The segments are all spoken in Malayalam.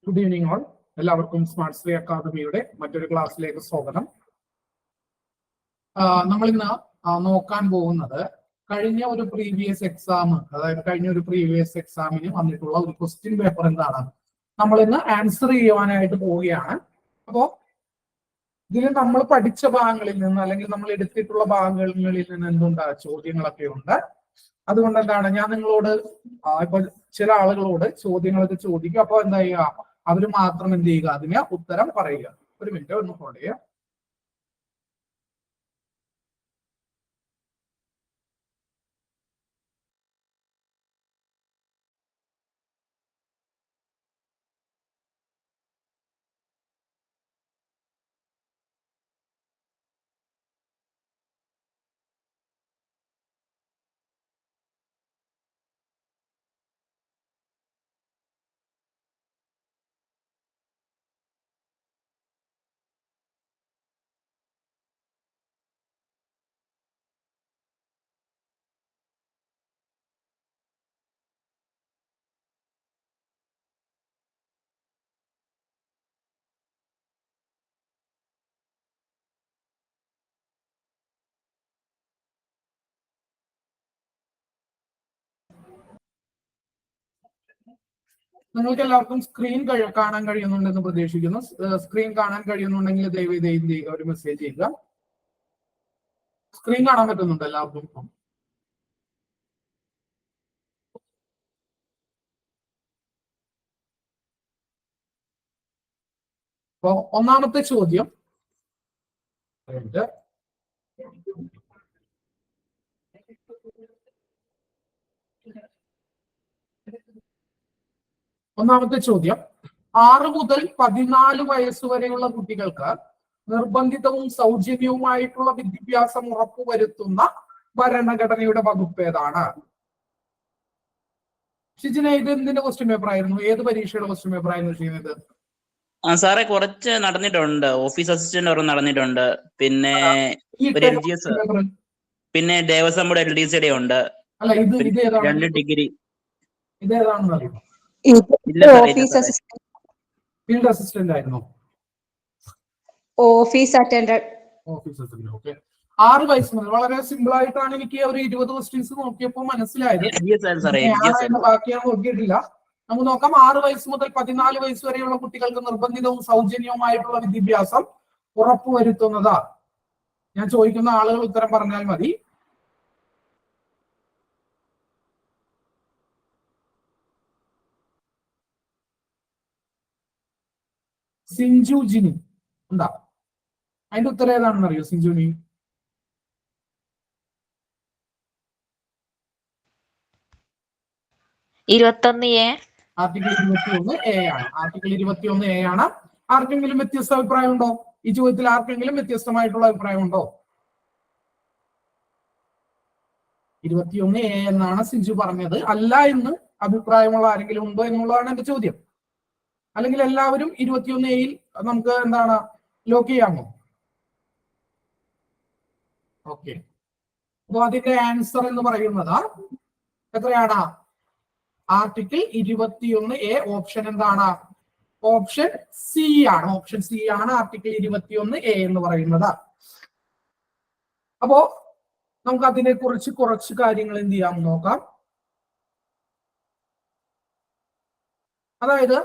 Good evening all. എല്ലാവർക്കും സ്മാർട്ട് ശ്രീ അക്കാദമിയുടെ മറ്റൊരു ക്ലാസ്സിലേക്ക് സ്വാഗതം. നമ്മൾ ഇന്ന് നോക്കാൻ പോകുന്നത് കഴിഞ്ഞ ഒരു പ്രീവിയസ് എക്സാം, അതായത് കഴിഞ്ഞ ഒരു പ്രീവിയസ് എക്സാമിന് വന്നിട്ടുള്ള ഒരു ക്വസ്റ്റ്യൻ പേപ്പർ എന്താണ് നമ്മൾ ഇന്ന് ആൻസർ ചെയ്യുവാനായിട്ട് പോവുകയാണ്. അപ്പോൾ ഇതിൽ നമ്മൾ പഠിച്ച ഭാഗങ്ങളിൽ നിന്ന് അല്ലെങ്കിൽ നമ്മൾ എടുത്തിട്ടുള്ള ഭാഗങ്ങളിൽ നിന്ന് എന്തുണ്ട് ചോദ്യങ്ങളൊക്കെ ഉണ്ട്. അതുകൊണ്ട് എന്താണ് ഞാൻ നിങ്ങളോട് ഇപ്പൊ ചില ആളുകളോട് ചോദ്യങ്ങളൊക്കെ ചോദിക്കും. അപ്പൊ എന്താ ചെയ്യുക, അവര് മാത്രം എന്ത് ചെയ്യുക, അതിന് ഉത്തരം പറയുക. ഒരു മിനിറ്റ് ഒന്ന് ഹോൾഡ് ചെയ്യുക. നിങ്ങൾക്ക് എല്ലാവർക്കും സ്ക്രീൻ കാണാൻ കഴിയുന്നുണ്ടെന്ന് പ്രതീക്ഷിക്കുന്നു. സ്ക്രീൻ കാണാൻ കഴിയുന്നുണ്ടെങ്കിൽ ദയവ് ഒരു മെസ്സേജ് ചെയ്യുക. സ്ക്രീൻ കാണാൻ പറ്റുന്നുണ്ട് എല്ലാവർക്കും? അപ്പോ ഒന്നാമത്തെ ചോദ്യം, ഒന്നാമത്തെ ചോദ്യം, 6 മുതൽ 14 വയസ്സ് വരെയുള്ള കുട്ടികൾക്ക് നിർബന്ധിതവും സൗജന്യവുമായിട്ടുള്ള വിദ്യാഭ്യാസം ഉറപ്പുവരുത്തുന്ന ഭരണഘടനയുടെ വകുപ്പ് ഏതാണ്? ഷിജിന, ഇത് എന്തിന്റെ ക്വസ്റ്റ്യൻ പേപ്പർ ആയിരുന്നു? ഏത് പരീക്ഷയുടെ ക്വസ്റ്റ്യൻ പേപ്പർ ആയിരുന്നു ചെയ്യുന്നത്? സാറേ കുറച്ച് നടന്നിട്ടുണ്ട്. ഓഫീസ് അസിസ്റ്റന്റ് ഒരെണ്ണം നടന്നിട്ടുണ്ട്, പിന്നെ ഒരു LGS, പിന്നെ ദേവസ്വം ബോർഡ് LDCയുടെ ഉണ്ട്. അല്ല, ഇത് 2 ഡിഗ്രി. ഇതേതാണെന്ന് അറിയാം? ഫീൽഡ് അസിസ്റ്റന്റ് ആയിരുന്നു. Office attendant. Office attendant. Okay. 6 വയസ്സ് മുതൽ, വളരെ സിമ്പിൾ ആയിട്ടാണ് എനിക്ക് ഒരു 20 ക്വസ്റ്റ്യൻസ് നോക്കിയപ്പോൾ മനസ്സിലായത്. ബാക്കിയാണ് നോക്കിയിട്ടില്ല. നമുക്ക് നോക്കാം. 6 വയസ്സ് മുതൽ 14 വയസ്സ് വരെയുള്ള കുട്ടികൾക്ക് നിർബന്ധിതവും സൗജന്യവുമായിട്ടുള്ള വിദ്യാഭ്യാസം ഉറപ്പുവരുത്തുന്നതാ. ഞാൻ ചോദിക്കുന്ന ആളുകൾ ഉത്തരം പറഞ്ഞാൽ മതി. സിഞ്ചു ജിനി ഉണ്ടാ? അതിന്റെ ഉത്തരം ഏതാണെന്ന് അറിയോ സിഞ്ചുനി? ആർട്ടിക്കിൾ 21A ആണ്. ആർട്ടിക്കിൾ 21A ആണ്. ആർക്കെങ്കിലും വ്യത്യസ്ത അഭിപ്രായം ഉണ്ടോ? ഈ ചോദ്യത്തിൽ ആർക്കെങ്കിലും വ്യത്യസ്തമായിട്ടുള്ള അഭിപ്രായം ഉണ്ടോ? 21A എന്നാണ് സിഞ്ചു പറഞ്ഞത്. അല്ല എന്ന് അഭിപ്രായമുള്ള ആരെങ്കിലും ഉണ്ടോ എന്നുള്ളതാണ് എന്റെ ചോദ്യം. അല്ലെങ്കിൽ എല്ലാവരും 21A നമുക്ക് എന്താണ് ലോക്ക് ചെയ്യാമോ? ഓക്കെ. അപ്പൊ അതിന്റെ ആൻസർ എന്ന് പറയുന്നത് എത്രയാണ്? Article 21A. ഓപ്ഷൻ എന്താണ്? ഓപ്ഷൻ സി ആണ്. ഓപ്ഷൻ സി ആണ് ആർട്ടിക്കിൾ 21A എന്ന് പറയുന്നത്. അപ്പോ നമുക്ക് അതിനെ കുറിച്ച് കുറച്ച് കാര്യങ്ങൾ എന്ത് ചെയ്യാം നോക്കാം. അതായത്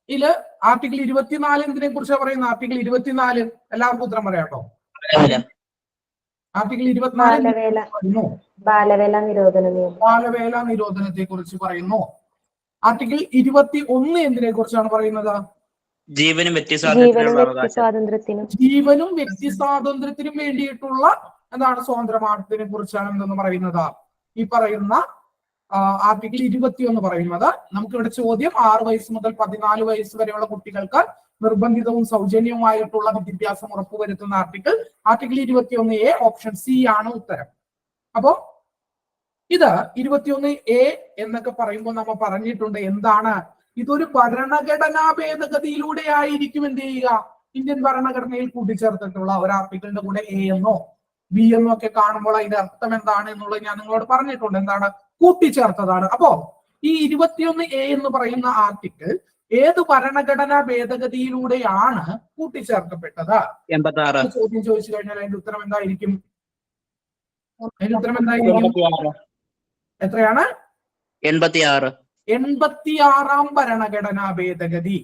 ഇതില് ആർട്ടിക്കിൾ 24 എന്തിനെ കുറിച്ചാണ് പറയുന്നത്? ആർട്ടിക്കിൾ 24 എല്ലാവർക്കും ഉത്തരം പറയാട്ടോ. ആർട്ടിക്കിൾ 24 ബാലവേല നിരോധനത്തെ കുറിച്ച് പറയുന്നു. ആർട്ടിക്കിൾ 21 എന്തിനെ കുറിച്ചാണ് പറയുന്നത്? ജീവനും വ്യക്തി സ്വാതന്ത്ര്യത്തിനും വേണ്ടിയിട്ടുള്ള എന്താണ് സ്വാതന്ത്ര്യമാനത്തിനെ കുറിച്ചാണ് എന്തെന്ന് പറയുന്നത്? ഈ പറയുന്ന ആർട്ടിക്കിൾ 21 പറയുന്നത്. നമുക്കിവിടെ ചോദ്യം 6 വയസ്സ് മുതൽ 14 വയസ്സ് വരെയുള്ള കുട്ടികൾക്ക് നിർബന്ധിതവും സൗജന്യവുമായിട്ടുള്ള വിദ്യാഭ്യാസം ഉറപ്പുവരുത്തുന്ന ആർട്ടിക്കിൾ 21A. ഓപ്ഷൻ സി ആണ് ഉത്തരം. അപ്പോ ഇത് 21A എന്നൊക്കെ പറയുമ്പോൾ നമ്മൾ പറഞ്ഞിട്ടുണ്ട് എന്താണ്? ഇതൊരു ഭരണഘടനാ ഭേദഗതിയിലൂടെ ആയിരിക്കും എന്ത് ചെയ്യുക, ഇന്ത്യൻ ഭരണഘടനയിൽ കൂട്ടിച്ചേർത്തിട്ടുള്ള ഒരു ആർട്ടിക്കിളിന്റെ കൂടെ A എന്നോ B എന്നോ ഒക്കെ കാണുമ്പോൾ അതിന്റെ അർത്ഥം എന്താണ് എന്നുള്ളത് ഞാൻ നിങ്ങളോട് പറഞ്ഞിട്ടുണ്ട്. എന്താണ്? കൂട്ടിച്ചേർത്തതാണ്. അപ്പോ ഈ 21A എന്ന് പറയുന്ന ആർട്ടിക്കിൾ ഏത് ഭരണഘടനാ ഭേദഗതിയിലൂടെയാണ് കൂട്ടിച്ചേർക്കപ്പെട്ടത്? 86. ചോദ്യം ചോദിച്ചു കഴിഞ്ഞാൽ അതിന്റെ ഉത്തരം എന്തായിരിക്കും? അതിന്റെ ഉത്തരം എന്തായിരിക്കും? എത്രയാണ്? 86. 86-ാം ഭരണഘടനാ ഭേദഗതി.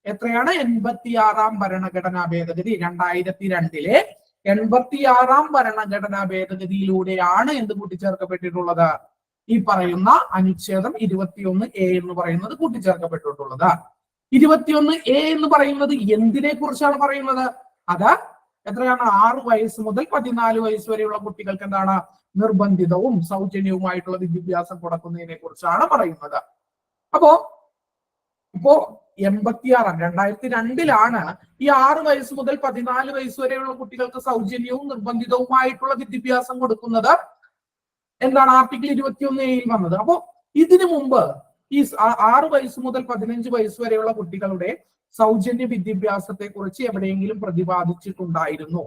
എത്രയാണ്? 86-ാം ഭരണഘടനാ ഭേദഗതി. 2002-ലെ 86-ാം ഭരണഘടനാ ഭേദഗതിയിലൂടെയാണ് എന്ത് കൂട്ടിച്ചേർക്കപ്പെട്ടിട്ടുള്ളത്? ഈ പറയുന്ന അനുച്ഛേദം 21A എന്ന് പറയുന്നത് കൂട്ടിച്ചേർക്കപ്പെട്ടിട്ടുള്ളത്. 21A എന്ന് പറയുന്നത് എന്തിനെ കുറിച്ചാണ് പറയുന്നത്? അത് എത്രയാണ്? 6 വയസ്സ് മുതൽ 14 വയസ്സ് വരെയുള്ള കുട്ടികൾക്ക് എന്താണ് നിർബന്ധിതവും സൗജന്യവുമായിട്ടുള്ള വിദ്യാഭ്യാസം കൊടുക്കുന്നതിനെ കുറിച്ചാണ് പറയുന്നത്. ഇപ്പോ 2002-ലാണ് ഈ 6 വയസ്സ് മുതൽ 14 വയസ്സ് വരെയുള്ള കുട്ടികൾക്ക് സൗജന്യവും നിർബന്ധിതവുമായിട്ടുള്ള വിദ്യാഭ്യാസം കൊടുക്കുന്നത് എന്താണ്? ആർട്ടിക്കിൾ 21A വന്നത്. അപ്പോ ഇതിനു മുമ്പ് ഈ 6 വയസ്സ് മുതൽ 15 വയസ്സ് വരെയുള്ള കുട്ടികളുടെ സൗജന്യ വിദ്യാഭ്യാസത്തെ കുറിച്ച് എവിടെയെങ്കിലും പ്രതിപാദിച്ചിട്ടുണ്ടായിരുന്നു?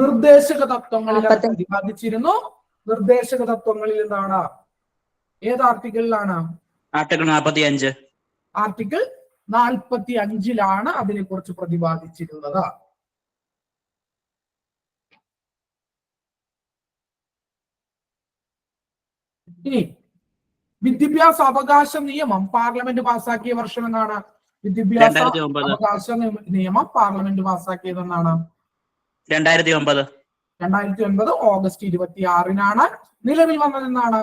നിർദ്ദേശക തത്വങ്ങളിൽ പ്രതിപാദിച്ചിരുന്നു. നിർദ്ദേശക തത്വങ്ങളിൽ എന്താണ്? ഏത് ആർട്ടിക്കിളിലാണ്? ആർട്ടിക്കിൾ 45. ആർട്ടിക്കിൾ 45-ലാണ് അതിനെ കുറിച്ച് പ്രതിപാദിച്ചിരുന്നത്. ഇനി വിദ്യാഭ്യാസ അവകാശ നിയമം പാർലമെന്റ് പാസാക്കിയ വർഷം എന്നാണ്? വിദ്യാഭ്യാസ അവകാശ നിയമം പാർലമെന്റ് പാസാക്കിയതെന്നാണ്? 2009 ഓഗസ്റ്റ് 26-നാണ്. നിലവിൽ വന്നതെന്നാണ്?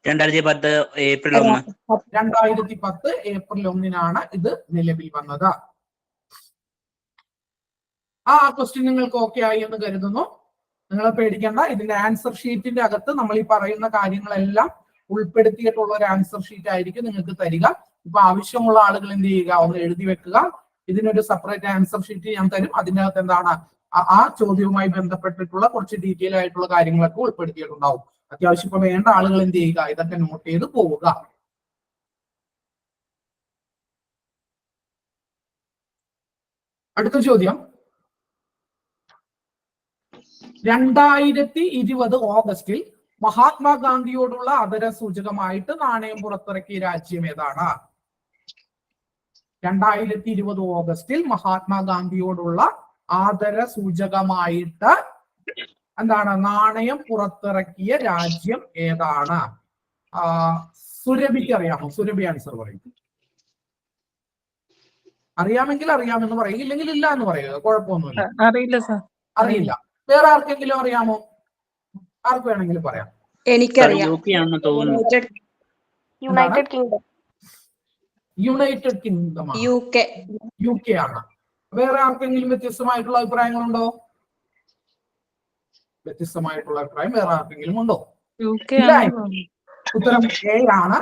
2010 ഏപ്രിൽ 1. 2010 ഏപ്രിൽ 1-നാണ് ഇത് നിലവിൽ വന്നത്. ആ ക്വസ്റ്റ്യൻ നിങ്ങൾക്ക് ഓക്കെ ആയി എന്ന് കരുതുന്നു. നിങ്ങൾ പേടിക്കേണ്ട. ഇതിന്റെ ആൻസർ ഷീറ്റിന്റെ അകത്ത് നമ്മൾ ഈ പറയുന്ന കാര്യങ്ങളെല്ലാം ഉൾപ്പെടുത്തിയിട്ടുള്ള ഒരു ആൻസർ ഷീറ്റ് ആയിരിക്കും നിങ്ങൾക്ക് തരിക. ഇപ്പൊ ആവശ്യമുള്ള ആളുകൾ എന്ത് ചെയ്യുക? ഒന്ന് എഴുതി വെക്കുക. ഇതിനൊരു സെപ്പറേറ്റ് ആൻസർ ഷീറ്റ് ഞാൻ തരും. അതിന്റെ അകത്ത് എന്താണ് ആ ചോദ്യവുമായി ബന്ധപ്പെട്ടിട്ടുള്ള കുറച്ച് ഡീറ്റെയിൽ ആയിട്ടുള്ള കാര്യങ്ങളൊക്കെ ഉൾപ്പെടുത്തിയിട്ടുണ്ടാവും. അത്യാവശ്യം ഇപ്പൊ വേണ്ട ആളുകൾ എന്ത് ചെയ്യുക? ഇതൊക്കെ നോട്ട് ചെയ്ത് പോവുക. അടുത്ത ചോദ്യം, 2020 ഓഗസ്റ്റിൽ മഹാത്മാഗാന്ധിയോടുള്ള ആദരസൂചകമായിട്ട് നാണയം പുറത്തിറക്കിയ രാജ്യം ഏതാണ്? 2020 ഓഗസ്റ്റിൽ മഹാത്മാഗാന്ധിയോടുള്ള ആദരസൂചകമായിട്ട് എന്താണ് നാണയം പുറത്തിറക്കിയ രാജ്യം ഏതാണ്? സുരഭിക്ക് അറിയാമോ? സുരഭി ആൻസർ പറയും. അറിയാമെങ്കിൽ അറിയാമെന്ന് പറയും, ഇല്ലെങ്കിൽ ഇല്ല എന്ന് പറയുക. കുഴപ്പമൊന്നുമില്ല. അറിയില്ല സാർ. അറിയില്ല. വേറെ ആർക്കെങ്കിലും അറിയാമോ? ആർക്ക് വേണമെങ്കിലും പറയാം. എനിക്കറിയാം. യുണൈറ്റഡ് കിങ്ഡം UK ആണ്. വേറെ ആർക്കെങ്കിലും വ്യത്യസ്തമായിട്ടുള്ള അഭിപ്രായങ്ങളുണ്ടോ? വ്യത്യസ്തമായിട്ടുള്ള അഭിപ്രായം വേറെ ആർക്കെങ്കിലും ഉണ്ടോ? ഉത്തരം A ആണ്.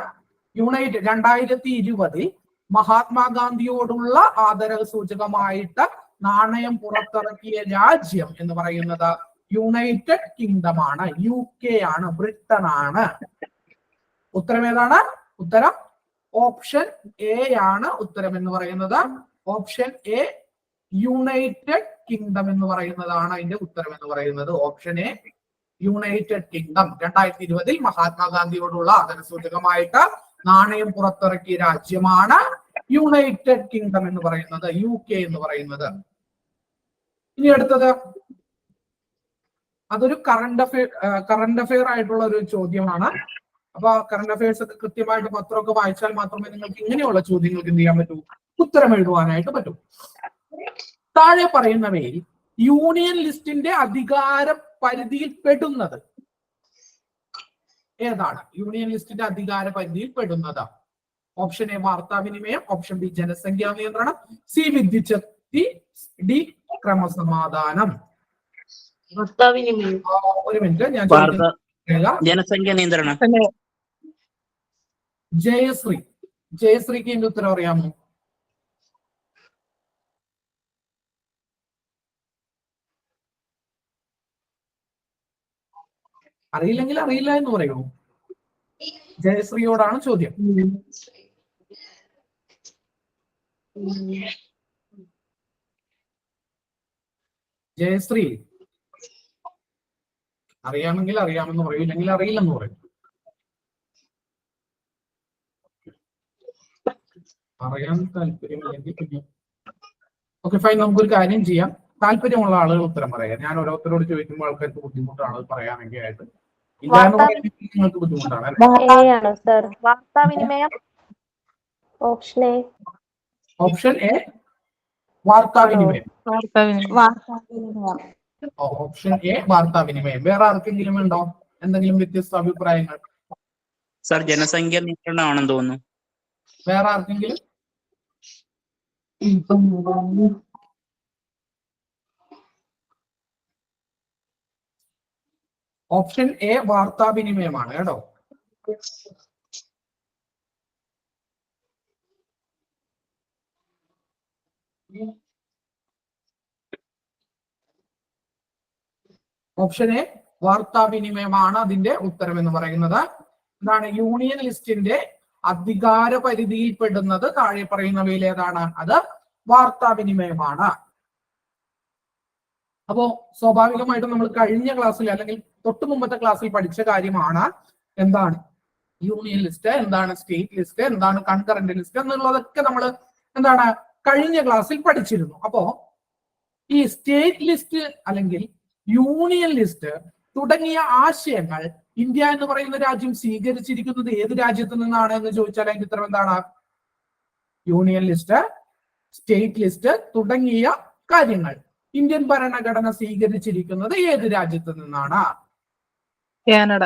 യുണൈറ്റഡ് 2020 മഹാത്മാഗാന്ധിയോടുള്ള ആദരസൂചകമായിട്ട് നാണയം പുറത്തിറക്കിയ രാജ്യം എന്ന് പറയുന്നത് യുണൈറ്റഡ് കിങ്ഡം ആണ്. UK ആണ്, ബ്രിട്ടൻ ആണ്. ഉത്തരം ഏതാണ്? ഉത്തരം ഓപ്ഷൻ A ആണ്. ഉത്തരം എന്ന് പറയുന്നത് ഓപ്ഷൻ A, യുണൈറ്റഡ് കിങ്ഡം എന്ന് പറയുന്നതാണ് അതിന്റെ ഉത്തരം എന്ന് പറയുന്നത്. Option A, United kingdom. 2020 മഹാത്മാഗാന്ധിയോടുള്ള ആദരസൂചകമായിട്ട് നാണയം പുറത്തിറക്കിയ രാജ്യമാണ് യുണൈറ്റഡ് കിങ്ഡം എന്ന് പറയുന്നത്, UK എന്ന് പറയുന്നത്. ഇനി അടുത്തത്, അതൊരു കറണ്ട് അഫെയർ ആയിട്ടുള്ള ഒരു ചോദ്യമാണ്. അപ്പൊ കറണ്ട് അഫയേഴ്സ് ഒക്കെ കൃത്യമായിട്ട് പത്രമൊക്കെ വായിച്ചാൽ മാത്രമേ നിങ്ങൾക്ക് ഇങ്ങനെയുള്ള ചോദ്യങ്ങൾക്ക് എന്ത് ചെയ്യാൻ പറ്റൂ? ഉത്തരം എഴുതുവാനായിട്ട് പറ്റും. താഴെ പറയുന്നവയിൽ യൂണിയൻ ലിസ്റ്റിന്റെ അധികാര പരിധിയിൽ പെടുന്നത് ഏതാണ്? യൂണിയൻ ലിസ്റ്റിന്റെ അധികാര പരിധിയിൽ പെടുന്നത് ഓപ്ഷൻ A വാർത്താവിനിമയം, ഓപ്ഷൻ B ജനസംഖ്യാ നിയന്ത്രണം, C വിദ്യുച്ഛക്തി, D ക്രമസമാധാനം. ഒരു മിനിറ്റ്, ഞാൻ ജനസംഖ്യാ നിയന്ത്രണം. ജയശ്രീക്ക് എന്റെ ഉത്തരം അറിയാമോ? അറിയില്ലെങ്കിൽ അറിയില്ല എന്ന് പറയൂ. ജയശ്രീയോടാണ് ചോദ്യം. ജയശ്രീ അറിയാമെങ്കിൽ അറിയാമെന്ന് പറയും, ഇല്ലെങ്കിൽ അറിയില്ലെന്ന് പറയും. അറിയാൻ താല്പര്യമില്ലെങ്കിൽ പിന്നെ ഓക്കെ ഫൈൻ, നമുക്കൊരു കാര്യം ചെയ്യാം. താല്പര്യമുള്ള ആളുകൾ ഉത്തരം പറയാം. ഞാൻ ഓരോരുത്തരോട് ചോദിക്കുമ്പോൾ ആൾക്കാർക്ക് ബുദ്ധിമുട്ടാണ് പറയാമെങ്കിൽ ആയിട്ട്. ഇല്ല എന്ന് പറയുന്നത് നിങ്ങൾക്ക് ബുദ്ധിമുട്ടാണ് അല്ലേ? വാർത്താവിനിമയം. ഓപ്ഷൻ എ വാർത്താവിനിമയം. ഓപ്ഷൻ എ വാർത്താവിനിമയം. വേറെ ആർക്കെങ്കിലും ഉണ്ടോ എന്തെങ്കിലും വ്യത്യസ്ത അഭിപ്രായങ്ങൾ? സാർ ജനസംഖ്യ നിയന്ത്രണമാണെന്ന് തോന്നുന്നു. വേറെ ആർക്കെങ്കിലും? ഓപ്ഷൻ എ വാർത്താവിനിമയമാണ് കേട്ടോ. ഓപ്ഷൻ എ വാർത്താവിനിമയമാണ് അതിന്റെ ഉത്തരം എന്ന് പറയുന്നത്. എന്താണ് യൂണിയൻ ലിസ്റ്റിന്റെ അധികാര പരിധിയിൽപ്പെടുന്നത് താഴെ പറയുന്നവയിൽ ഏതാണ്? അത് വാർത്താവിനിമയമാണ്. അപ്പോ സ്വാഭാവികമായിട്ടും നമ്മൾ കഴിഞ്ഞ ക്ലാസ്സിൽ അല്ലെങ്കിൽ തൊട്ടു മുമ്പത്തെ ക്ലാസ്സിൽ പഠിച്ച കാര്യമാണ് എന്താണ് യൂണിയൻ ലിസ്റ്റ്, എന്താണ് സ്റ്റേറ്റ് ലിസ്റ്റ്, എന്താണ് കൺകറന്റ് ലിസ്റ്റ് എന്നുള്ളതൊക്കെ നമ്മൾ എന്താണ് കഴിഞ്ഞ ക്ലാസ്സിൽ പഠിച്ചിരുന്നു. അപ്പോ ഈ സ്റ്റേറ്റ് ലിസ്റ്റ് അല്ലെങ്കിൽ യൂണിയൻ ലിസ്റ്റ് തുടങ്ങിയ ആശയങ്ങൾ ഇന്ത്യ എന്ന് പറയുന്ന രാജ്യം സ്വീകരിച്ചിരിക്കുന്നത് ഏത് രാജ്യത്ത് നിന്നാണ് എന്ന് ചോദിച്ചാൽ അതിന്റെ ഉത്തരം എന്താണ്? യൂണിയൻ ലിസ്റ്റ്, സ്റ്റേറ്റ് ലിസ്റ്റ് തുടങ്ങിയ കാര്യങ്ങൾ ഇന്ത്യൻ ഭരണഘടന സ്വീകരിച്ചിരിക്കുന്നത് ഏത് രാജ്യത്ത് നിന്നാണ്? കാനഡ.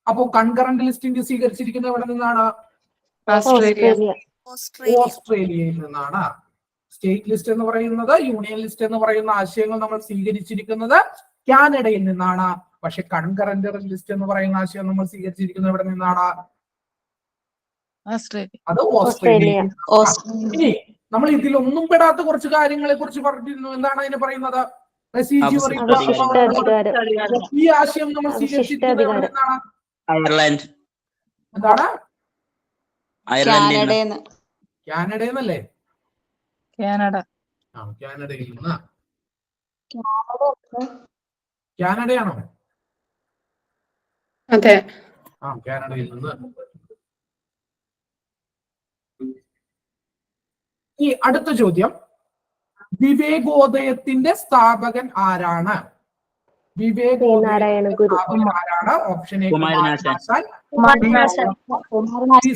അപ്പോ കൺകറന്റ് ലിസ്റ്റ് ഇന്ത്യ സ്വീകരിച്ചിരിക്കുന്നത് എവിടെ നിന്നാണ്? ഓസ്ട്രേലിയയിൽ നിന്നാണ്. സ്റ്റേറ്റ് ലിസ്റ്റ് എന്ന് പറയുന്നത്, യൂണിയൻ ലിസ്റ്റ് എന്ന് പറയുന്ന ആശയങ്ങൾ നമ്മൾ സ്വീകരിച്ചിരിക്കുന്നത് കാനഡയിൽ നിന്നാണ്. പക്ഷെ കൺകറന്റ് ലിസ്റ്റ് എന്ന് പറയുന്ന ആശയം നമ്മൾ സ്വീകരിച്ചിരിക്കുന്നത് എവിടെ നിന്നാണ്? അത് ഓസ്ട്രേലിയയിൽ. ഇനി നമ്മൾ ഇതിലൊന്നും പെടാത്ത കുറച്ച് കാര്യങ്ങളെ കുറിച്ച് പറഞ്ഞിരുന്നു. എന്താണ് അതിന് പറയുന്നത്? ഈ ആശയം നമ്മൾ സ്വീകരിച്ചിരിക്കുന്നത് എവിടെ നിന്നാണ്? അയർലൻഡ്. എന്താണ്? കാനഡയെന്നല്ലേ? കാനഡയിൽ നിന്ന്. കാനഡയാണോ? അതെ. കാനഡയിൽ നിന്ന്. ഈ അടുത്ത ചോദ്യം, വിവേകോദയത്തിന്റെ സ്ഥാപകൻ ആരാണ്? വിവേകോദയത്തിന്റെ ആരാണ്? Option A Kumaranasan,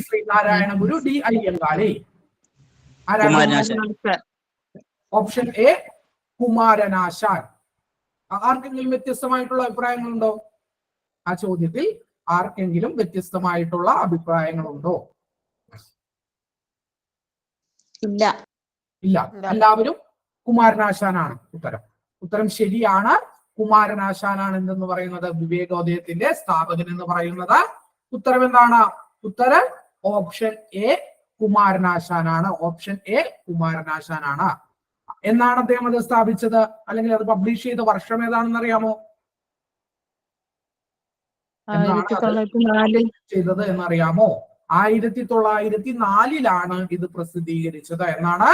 Sree Narayana Guru, D Ayyankali. Option A Kumaranasan. ആർക്കെങ്കിലും വ്യത്യസ്തമായിട്ടുള്ള അഭിപ്രായങ്ങളുണ്ടോ? ആ ചോദ്യത്തിൽ ആർക്കെങ്കിലും വ്യത്യസ്തമായിട്ടുള്ള അഭിപ്രായങ്ങളുണ്ടോ? ഇല്ല. എല്ലാവരും കുമാരനാശാനാണ് ഉത്തരം. ഉത്തരം ശരിയാണ്. കുമാരനാശാനാണ് എന്തെന്ന് പറയുന്നത് വിവേകോദയത്തിന്റെ സ്ഥാപകൻ എന്ന് പറയുന്നത്. ഉത്തരം എന്താണ്? ഉത്തരം ഓപ്ഷൻ എ കുമാരനാശാനാണ്. ഓപ്ഷൻ എ കുമാരനാശാനാണ്. എന്നാണ് അദ്ദേഹം അത് സ്ഥാപിച്ചത് അല്ലെങ്കിൽ അത് പബ്ലിഷ് ചെയ്ത വർഷം ഏതാണെന്ന് അറിയാമോ? ചെയ്തത് എന്നറിയാമോ? 1904 ഇത് പ്രസിദ്ധീകരിച്ചത്. എന്നാണ്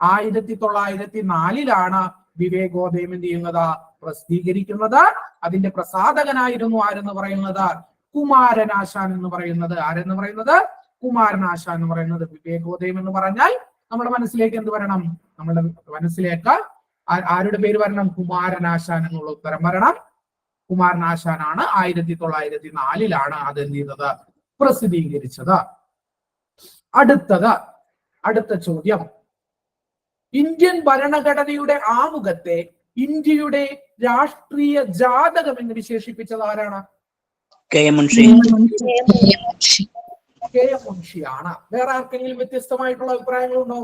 1904 വിവേകോദയം എന്ത് ചെയ്യുന്നത്? പ്രസിദ്ധീകരിക്കുന്നത്. അതിന്റെ പ്രസാധകനായിരുന്നു ആരെന്ന് പറയുന്നത്? കുമാരനാശാൻ എന്ന് പറയുന്നത്. ആരെന്ന് പറയുന്നത്? കുമാരനാശാൻ എന്ന് പറയുന്നത്. വിവേകോദയം എന്ന് പറഞ്ഞാൽ നമ്മുടെ മനസ്സിലേക്ക് എന്ത് വരണം? നമ്മുടെ മനസ്സിലേക്ക് ആരുടെ പേര് വരണം? കുമാരനാശാൻ എന്നുള്ള ഉത്തരം വരണം. കുമാരനാശാനാണ് 1904 അത് എന്ത് ചെയ്തത്? പ്രസിദ്ധീകരിച്ചത്. അടുത്ത ചോദ്യം, ഇന്ത്യൻ ഭരണഘടനയുടെ ആമുഖത്തെ ഇന്ത്യയുടെ രാഷ്ട്രീയ ജാതകം എന്ന് വിശേഷിപ്പിച്ചത് ആരാണ്? K M Munshi. K M മുൻഷിയാണ്. വേറെ ആർക്കെങ്കിലും വ്യത്യസ്തമായിട്ടുള്ള അഭിപ്രായങ്ങളുണ്ടോ?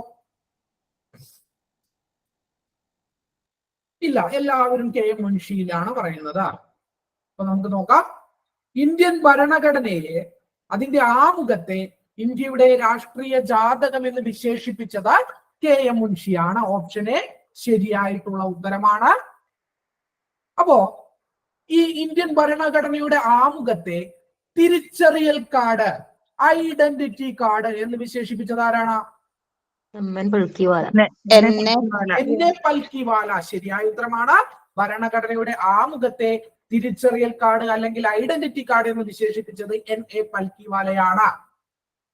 ഇല്ല, എല്ലാവരും കെ എം മുൻഷിയിലാണ് പറയുന്നത്. അപ്പൊ നമുക്ക് നോക്കാം. ഇന്ത്യൻ ഭരണഘടനയെ അതിന്റെ ആമുഖത്തെ ഇന്ത്യയുടെ രാഷ്ട്രീയ ജാതകം എന്ന് വിശേഷിപ്പിച്ചത് കെ എം മുൻഷിയാണ്. ഓപ്ഷൻ എ ശരിയായിട്ടുള്ള ഉത്തരമാണ്. അപ്പോ ഈ ഇന്ത്യൻ ഭരണഘടനയുടെ ആമുഖത്തെ തിരിച്ചറിയൽ കാർഡ്, ഐഡന്റിറ്റി കാർഡ് എന്ന് വിശേഷിപ്പിച്ചത് ആരാണ്? എന്നെ പൽക്കിവാല. ശരിയായ ഉത്തരമാണ്. ഭരണഘടനയുടെ ആമുഖത്തെ തിരിച്ചറിയൽ കാർഡ് അല്ലെങ്കിൽ ഐഡന്റിറ്റി കാർഡ് എന്ന് വിശേഷിപ്പിച്ചത് NA പൽക്കിവാലയാണ്.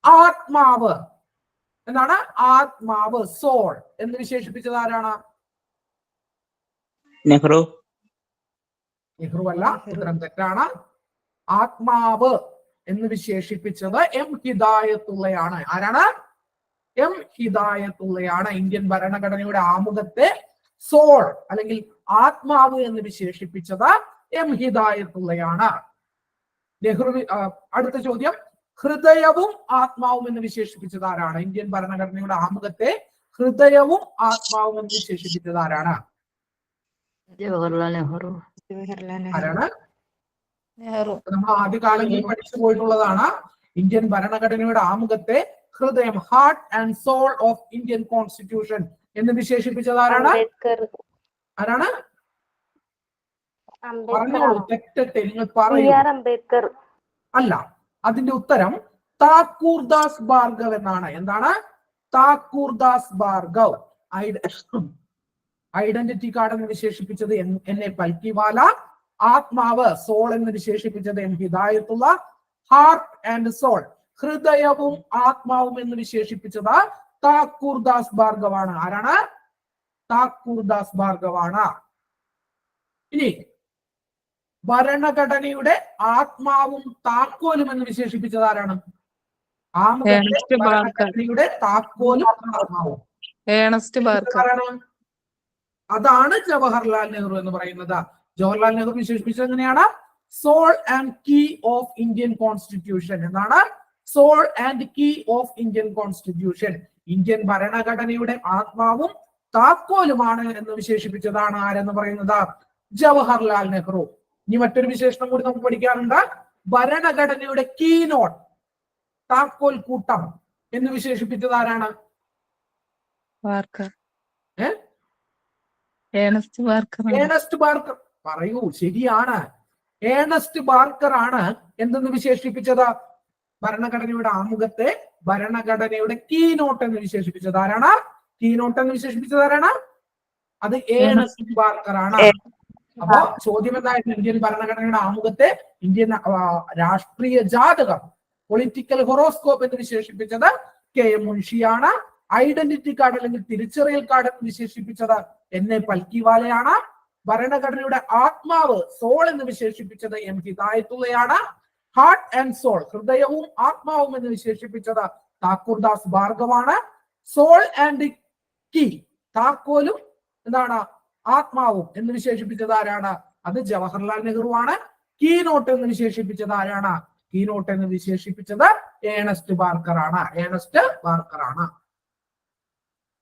ആത്മാവ് എന്താണ്? ആത്മാവ്, സോൾ എന്ന് വിശേഷിപ്പിച്ചത് ആരാണ്? നെഹ്റു. നെഹ്റു അല്ല, ഉത്തരം തെറ്റാണ്. ആത്മാവ് എന്ന് വിശേഷിപ്പിച്ചത് M ഹിദായത്തുള്ളയാണ്. ആരാണ്? M ഹിദായത്തുള്ളയാണ്. ഇന്ത്യൻ ഭരണഘടനയുടെ ആമുഖത്തെ സോൾ അല്ലെങ്കിൽ ആത്മാവ് എന്ന് വിശേഷിപ്പിച്ചത് M ഹിദായത്തുള്ളയാണ്. നെഹ്റു. അടുത്ത ചോദ്യം, ഹൃദയവും ആത്മാവും എന്ന് വിശേഷിപ്പിച്ചത് ആരാണ്? ഇന്ത്യൻ ഭരണഘടനയുടെ ആമുഖത്തെ ഹൃദയവും ആത്മാവും എന്ന് വിശേഷിപ്പിച്ചത് ആരാണ്? ജവഹർലാൽ നെഹ്റു. ആരാണ്? നമ്മൾ ആദ്യകാലങ്ങളിൽ പഠിച്ചു പോയിട്ടുള്ളതാണ്. ഇന്ത്യൻ ഭരണഘടനയുടെ ആമുഖത്തെ ഹൃദയം, heart and soul of Indian constitution എന്ന് വിശേഷിപ്പിച്ചത് ആരാണ്? ആരാണ്? പറഞ്ഞോളൂ, തെറ്റട്ടെ, നിങ്ങൾ പറയൂ. അംബേദ്കർ അല്ല, അതിന്റെ ഉത്തരം താക്കൂർദാസ് ഭാർഗവ് എന്നാണ്. എന്താണ്? താക്കൂർദാസ് ഭാർഗവ്. ഐഡന്റിറ്റി കാർഡ് എന്ന് വിശേഷിപ്പിച്ചത് NA പൽക്കിവാല, ആത്മാവ്, സോൾ എന്ന് വിശേഷിപ്പിച്ചത് M Hidayatullah, heart and soul, ഹൃദയവും ആത്മാവും എന്ന് വിശേഷിപ്പിച്ചത് താക്കൂർദാസ് ഭാർഗവാണ്. ആരാണ്? താക്കൂർദാസ് ഭാർഗവാണ്. ഇനി ഭരണഘടനയുടെ ആത്മാവും താക്കോലും എന്ന് വിശേഷിപ്പിച്ചത് ആരാണ്? ഭരണഘടനയുടെ താക്കോലും ആത്മാവും ആരാണ്? അതാണ് ജവഹർലാൽ നെഹ്റു എന്ന് പറയുന്നത്. ജവഹർലാൽ നെഹ്റു വിശേഷിപ്പിച്ചത് എങ്ങനെയാണ്? Soul and key of Indian constitution എന്നാണ്. Soul and key of Indian constitution, Indian ഭരണഘടനയുടെ ആത്മാവും താക്കോലുമാണ് എന്ന് വിശേഷിപ്പിച്ചതാണ് ആരെന്ന് പറയുന്നത്? ജവഹർലാൽ നെഹ്റു. ഇനി മറ്റൊരു വിശേഷണം കൂടി നമുക്ക് പഠിക്കാറുണ്ട്. ഭരണഘടനയുടെ കീ നോട്ട്, താക്കോൽ കൂട്ടം എന്ന് വിശേഷിപ്പിച്ചത് ആരാണ്? Ernest Barker. പറയൂ, ശരിയാണ്. ഏണസ്റ്റ് ബാർക്കർ ആണ് എന്തെന്ന് വിശേഷിപ്പിച്ചത്? ഭരണഘടനയുടെ ആമുഖത്തെ ഭരണഘടനയുടെ കീ നോട്ട് എന്ന് വിശേഷിപ്പിച്ചത് ആരാണ്? കീ നോട്ട് എന്ന് വിശേഷിപ്പിച്ചത് ആരാണ്? അത് ഏണസ്റ്റ് ബാർക്കർ ആണ്. അപ്പോ ചോദ്യം എന്തായിരുന്നു? ഇന്ത്യൻ ഭരണഘടനയുടെ ആമുഖത്തെ ഇന്ത്യൻ രാഷ്ട്രീയ ജാതകം, പൊളിറ്റിക്കൽ ഹൊറോസ്കോപ്പ് എന്ന് വിശേഷിപ്പിച്ചത് KM മുൻഷിയാണ്. ഐഡന്റിറ്റി കാർഡ് അല്ലെങ്കിൽ തിരിച്ചറിയൽ കാർഡ് എന്ന് വിശേഷിപ്പിച്ചത് NA പൽക്കിവാലയാണ്. ഭരണഘടനയുടെ ആത്മാവ്, സോൾ എന്ന് വിശേഷിപ്പിച്ചത് M ഹിദായത്തുള്ളയാണ്. ഹാർട്ട് ആൻഡ് സോൾ, ഹൃദയവും ആത്മാവും എന്ന് വിശേഷിപ്പിച്ചത് താക്കൂർദാസ് ഭാർഗവാണ്. സോൾ ആൻഡ് കീ, താക്കോലും എന്താണ്? ആത്മാവും എന്ന് വിശേഷിപ്പിച്ചത് ആരാണ്? അത് ജവഹർലാൽ നെഹ്റു ആണ്. കീ നോട്ട് എന്ന് വിശേഷിപ്പിച്ചത് ആരാണ്? കീ നോട്ട് എന്ന് വിശേഷിപ്പിച്ചത് ഏണസ്റ്റ് ബാർക്കർ ആണ്. ഏണസ്റ്റ് ബാർക്കർ ആണ്.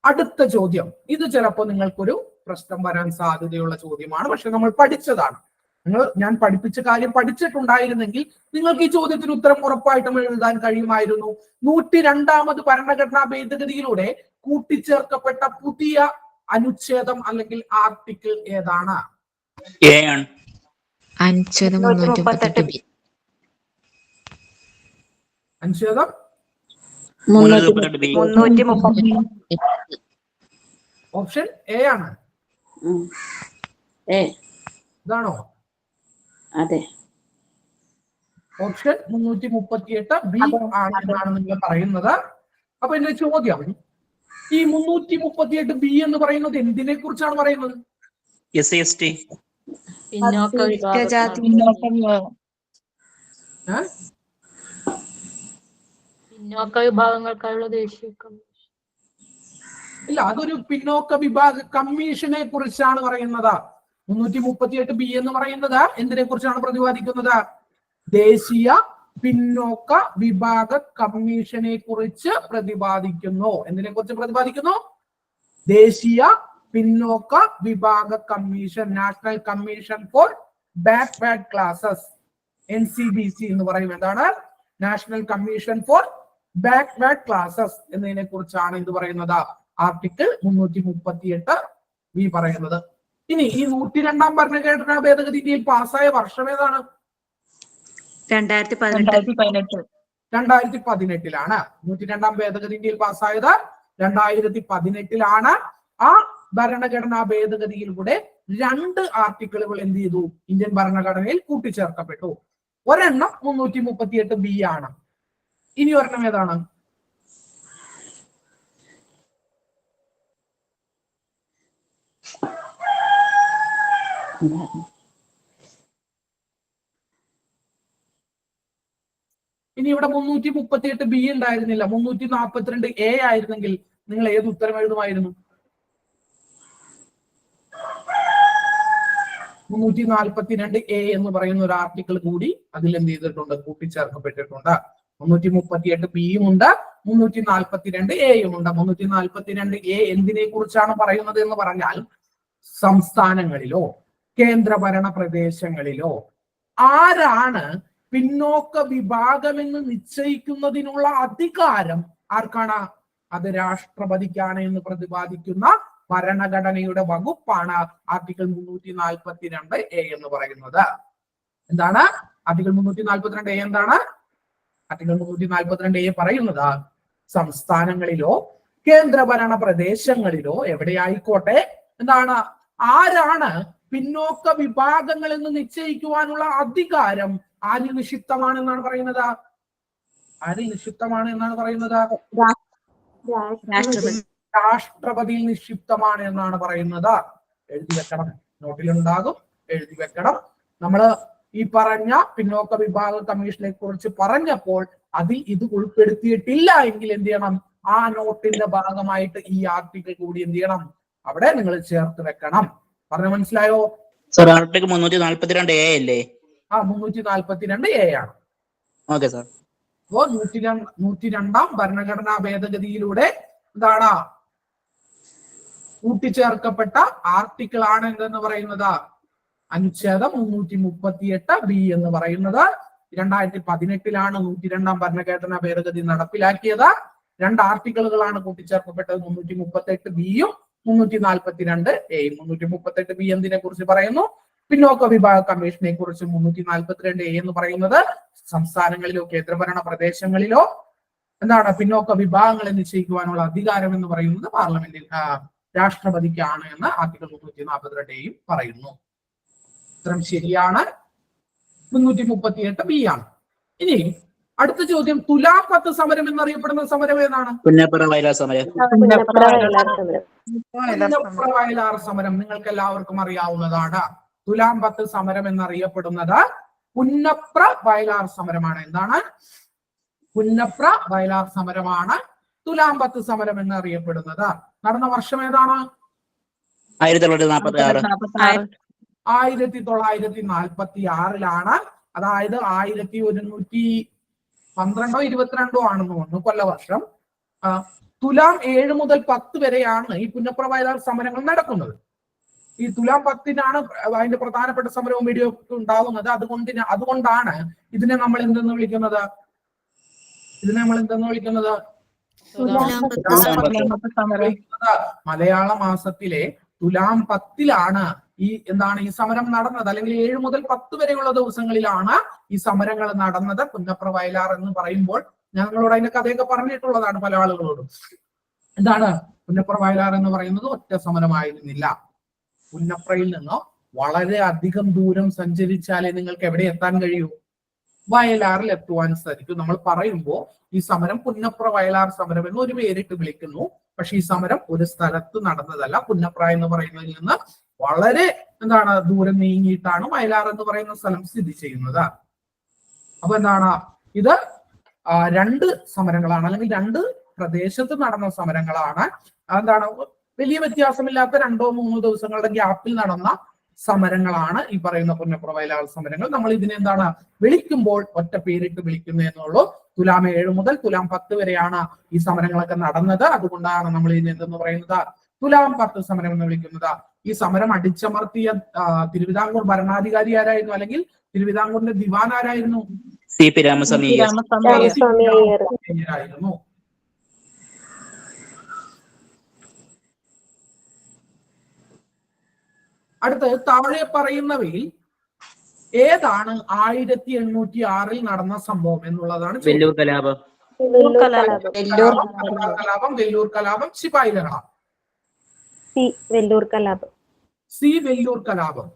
അടുത്ത ചോദ്യം, ഇത് ചിലപ്പോൾ നിങ്ങൾക്കൊരു പ്രശ്നം വരാൻ സാധ്യതയുള്ള ചോദ്യമാണ്. പക്ഷെ നമ്മൾ പഠിച്ചതാണ്. ഞാൻ പഠിപ്പിച്ച കാര്യം പഠിച്ചിട്ടുണ്ടായിരുന്നെങ്കിൽ നിങ്ങൾക്ക് ഈ ചോദ്യത്തിന് ഉത്തരം ഉറപ്പായിട്ടും എഴുതാൻ കഴിയുമായിരുന്നു. 102ാമത് ഭരണഘടനാ ഭേദഗതിയിലൂടെ കൂട്ടിച്ചേർക്കപ്പെട്ട പുതിയ അനുച്ഛേദം അല്ലെങ്കിൽ ആർട്ടിക്കിൾ ഏതാണ്? അനുച്ഛേദം 338. അനുച്ഛേദം 338. ഓപ്ഷൻ എ ആണ്. ഇതാണോ? അതെ. ഓപ്ഷൻ 338 ബി ആണ് എന്നാണ് നിങ്ങൾ പറയുന്നത്. അപ്പൊ എന്റെ ചോദ്യം, ഈ 338 ബി എന്ന് പറയുന്നത് എന്തിനെ കുറിച്ചാണ് പറയുന്നത്? SC/ST. പിന്നോക്ക വിഭാഗങ്ങൾക്കായുള്ള ദേശീയ കമ്മീഷൻ. ഇല്ല, അതൊരു പിന്നോക്ക വിഭാഗ കമ്മീഷനെ കുറിച്ചാണ് പറയുന്നത്. 338 ബി എന്ന് പറയുന്നത് എന്തിനെ കുറിച്ചാണ് പ്രതിപാദിക്കുന്നത്? ദേശീയ പിന്നോക്ക വിഭാഗ കമ്മീഷനെ കുറിച്ച് പ്രതിപാദിക്കുന്നു. എന്തിനെ കുറിച്ച് പ്രതിപാദിക്കുന്നു? ദേശീയ പിന്നോക്ക വിഭാഗ commission, national commission for backward classes, NCBC എന്ന് പറയും. എന്താണ്? National commission for backward classes എന്നതിനെ കുറിച്ചാണ് ഇത് പറയുന്നത്. ആർട്ടിക്കിൾ 338 ബി പറയുന്നത്. ഇനി ഈ 102ാം ഭരണഘടനാ ഭേദഗതി ഇന്ത്യയിൽ പാസ്സായ വർഷം ഏതാണ്? 2018. 2018ലാണ് 102ാം ഭേദഗതി ഇന്ത്യയിൽ പാസ്സായത്. 2018ലാണ്. ആ ഭരണഘടനാ ഭേദഗതിയിലൂടെ 2 ആർട്ടിക്കിളുകൾ എന്ത് ചെയ്തു? ഇന്ത്യൻ ഭരണഘടനയിൽ കൂട്ടിച്ചേർക്കപ്പെട്ടു. ഒരെണ്ണം 338B ആണ്. ഇനി ഒരെണ്ണം ഏതാണ്? ഇനി ഇവിടെ 338B ഉണ്ടായിരുന്നില്ല, 342A ആയിരുന്നെങ്കിൽ നിങ്ങൾ ഏത് ഉത്തരം എഴുതുമായിരുന്നു? 342A എന്ന് പറയുന്ന ഒരു ആർട്ടിക്കിൾ കൂടി അതിൽ എന്ത് ചെയ്തിട്ടുണ്ട്? കൂട്ടിച്ചേർക്കപ്പെട്ടിട്ടുണ്ട്. 338Bയും ഉണ്ട്, 342Aയും ഉണ്ട്. 342A എന്തിനെ കുറിച്ചാണ് പറയുന്നത് എന്ന് പറഞ്ഞാൽ, സംസ്ഥാനങ്ങളിലോ കേന്ദ്രഭരണ പ്രദേശങ്ങളിലോ ആരാണ് പിന്നോക്ക വിഭാഗമെന്ന് നിശ്ചയിക്കുന്നതിനുള്ള അധികാരം ആർക്കാണ്? അത് രാഷ്ട്രപതിക്കാണ് എന്ന് പ്രതിപാദിക്കുന്ന ഭരണഘടനയുടെ വകുപ്പാണ് ആർട്ടിക്കിൾ 342A എന്ന് പറയുന്നത്. എന്താണ് ആർട്ടിക്കിൾ 342A? എന്താണ് ആർട്ടിക്കിൾ 342A പറയുന്നത്? സംസ്ഥാനങ്ങളിലോ കേന്ദ്രഭരണ പ്രദേശങ്ങളിലോ എവിടെയായിക്കോട്ടെ എന്താണ് ആരാണ് പിന്നോക്ക വിഭാഗങ്ങൾ എന്ന് നിശ്ചയിക്കുവാനുള്ള അധികാരം ആരിൽ നിക്ഷിപ്തമാണെന്നാണ് പറയുന്നത്? ആരിൽ നിക്ഷിപ്തമാണ് എന്നാണ് പറയുന്നത്? രാഷ്ട്രപതിയിൽ നിക്ഷിപ്തമാണ് എന്നാണ് പറയുന്നത്. എഴുതി വെക്കണം, നോട്ടിലുണ്ടാകും, എഴുതി വെക്കണം. നമ്മള് ഈ പറഞ്ഞ പിന്നോക്ക വിഭാഗ കമ്മീഷനെ കുറിച്ച് പറഞ്ഞപ്പോൾ അതിൽ ഇത് ഉൾപ്പെടുത്തിയിട്ടില്ല എങ്കിൽ എന്ത് ചെയ്യണം? ആ നോട്ടിന്റെ ഭാഗമായിട്ട് ഈ ആർട്ടിക്കിൾ കൂടി എന്ത് ചെയ്യണം? അവിടെ നിങ്ങൾ ചേർത്ത് വെക്കണം. പറഞ്ഞു മനസ്സിലായോ? സർ ആർട്ടിക്കിൾ 342A അല്ലേ? 342A ആണ്. Okay sir. അപ്പോ 102ാം ഭരണഘടനാ ഭേദഗതിയിലൂടെ എന്താണ് കൂട്ടിച്ചേർക്കപ്പെട്ട ആർട്ടിക്കിൾ ആണ് എന്തെന്ന് പറയുന്നത്? അനുച്ഛേദം 338B എന്ന് പറയുന്നത്. 2018 102ാം ഭരണഘടനാ ഭേദഗതി നടപ്പിലാക്കിയത്. 2 ആർട്ടിക്കിളുകളാണ് കൂട്ടിച്ചേർക്കപ്പെട്ടത്, 338Bയും 342A. 338B എന്തിനെ കുറിച്ച് പറയുന്നു? പിന്നോക്ക വിഭാഗ കമ്മീഷനെ കുറിച്ച്. 342A എന്ന് പറയുന്നത് സംസ്ഥാനങ്ങളിലോ കേന്ദ്രഭരണ പ്രദേശങ്ങളിലോ എന്താണ് പിന്നോക്ക വിഭാഗങ്ങളെ നിശ്ചയിക്കുവാനുള്ള അധികാരം എന്ന് പറയുന്നത് പാർലമെന്റിൽ രാഷ്ട്രപതിക്കാണ് എന്ന് ആർട്ടിക്കിൾ 342A പറയുന്നു. ഉത്തരം ശരിയാണ്, 338B ആണ്. ഇനി അടുത്ത ചോദ്യം, തുലാം 10 സമരം എന്നറിയപ്പെടുന്ന സമരം ഏതാണ്? പുന്നപ്ര വയലാർ സമരം. പുന്നപ്ര വയലാർ സമരം നിങ്ങൾക്ക് എല്ലാവർക്കും അറിയാവുന്നതാണ്. തുലാം 10 സമരം എന്നറിയപ്പെടുന്നത് പുന്നപ്ര വയലാർ സമരമാണ്. എന്താണ്? പുന്നപ്ര വയലാർ സമരമാണ് തുലാം 10 സമരം എന്നറിയപ്പെടുന്നത്. നടന്ന വർഷം ഏതാണ്? 1946. 1946 അതായത് 1112 22 ആണെന്ന് തോന്നുന്നു കൊല്ലവർഷം. തുലാം 7 മുതൽ 10 വരെയാണ് ഈ പുന്നപ്ര വയലാർ സമരങ്ങൾ നടക്കുന്നത്. ഈ തുലാം 10-നാണ് അതിന്റെ പ്രധാനപ്പെട്ട സമരവും വീഡിയോ ഉണ്ടാകുന്നത്. അതുകൊണ്ടാണ് ഇതിനെ നമ്മൾ എന്തെന്ന് വിളിക്കുന്നത്? മലയാള മാസത്തിലെ തുലാം 10-ലാണ് ഈ സമരം നടന്നത്. അല്ലെങ്കിൽ 7 മുതൽ 10 വരെയുള്ള ദിവസങ്ങളിലാണ് ഈ സമരങ്ങൾ നടന്നത്. പുന്നപ്ര വയലാർ എന്ന് പറയുമ്പോൾ ഞങ്ങളോട് അതിന്റെ കഥയൊക്കെ പറഞ്ഞിട്ടുള്ളതാണ് പല ആളുകളോടും. എന്താണ് പുന്നപ്ര വയലാർ എന്ന് പറയുന്നത്? ഒറ്റ സമരമായിരുന്നില്ല. പുന്നപ്രയിൽ നിന്ന് വളരെ അധികം ദൂരം സഞ്ചരിച്ചാലേ നിങ്ങൾക്ക് എവിടെ എത്താൻ കഴിയൂ? വയലാറിൽ എത്തുവാൻ സാധിക്കും. നമ്മൾ പറയുമ്പോൾ ഈ സമരം പുന്നപ്ര വയലാർ സമരം എന്ന് ഒരു പേരിട്ട് വിളിക്കുന്നു. പക്ഷെ ഈ സമരം ഒരു സ്ഥലത്ത് നടന്നതല്ല. പുന്നപ്ര എന്ന് പറയുന്നതിൽ നിന്ന് വളരെ ദൂരം നീങ്ങിയിട്ടാണ് വയലാർ എന്ന് പറയുന്ന സ്ഥലം സ്ഥിതി ചെയ്യുന്നത്. അപ്പൊ ഇത് 2 സമരങ്ങളാണ്, അല്ലെങ്കിൽ 2 പ്രദേശത്ത് നടന്ന സമരങ്ങളാണ്. വലിയ വ്യത്യാസമില്ലാത്ത 2-3 ദിവസങ്ങളുടെ ഗ്യാപ്പിൽ നടന്ന സമരങ്ങളാണ് ഈ പറയുന്ന പുന്നപ്ര വയലാർ സമരങ്ങൾ. നമ്മൾ ഇതിനെ വിളിക്കുമ്പോൾ ഒറ്റ പേരിട്ട് വിളിക്കുന്നതെന്നുള്ളൂ. തുലാം 7 മുതൽ തുലാം 10 വരെയാണ് ഈ സമരങ്ങളൊക്കെ നടന്നത്. അതുകൊണ്ടാണ് നമ്മൾ ഇതിനെ എന്തെന്ന് പറയുന്നത്? തുലാം 10 സമരം എന്ന് വിളിക്കുന്നത്. ഈ സമരം അടിച്ചമർത്തിയ തിരുവിതാംകൂർ ഭരണാധികാരി ആരായിരുന്നു? അല്ലെങ്കിൽ തിരുവിതാംകൂറിന്റെ ദിവാൻ ആരായിരുന്നു? CP രാമസ്വാമി ആയിരുന്നു. അടുത്ത് താഴെ പറയുന്നവയിൽ ഏതാണ് 1806 നടന്ന സംഭവം എന്നുള്ളതാണ്. വെല്ലൂർ കലാപം, വെല്ലൂർ കലാപം, ശിപായി ലഹള. വെല്ലൂർ കലാപം. സി വെല്ലൂർ കലാപം.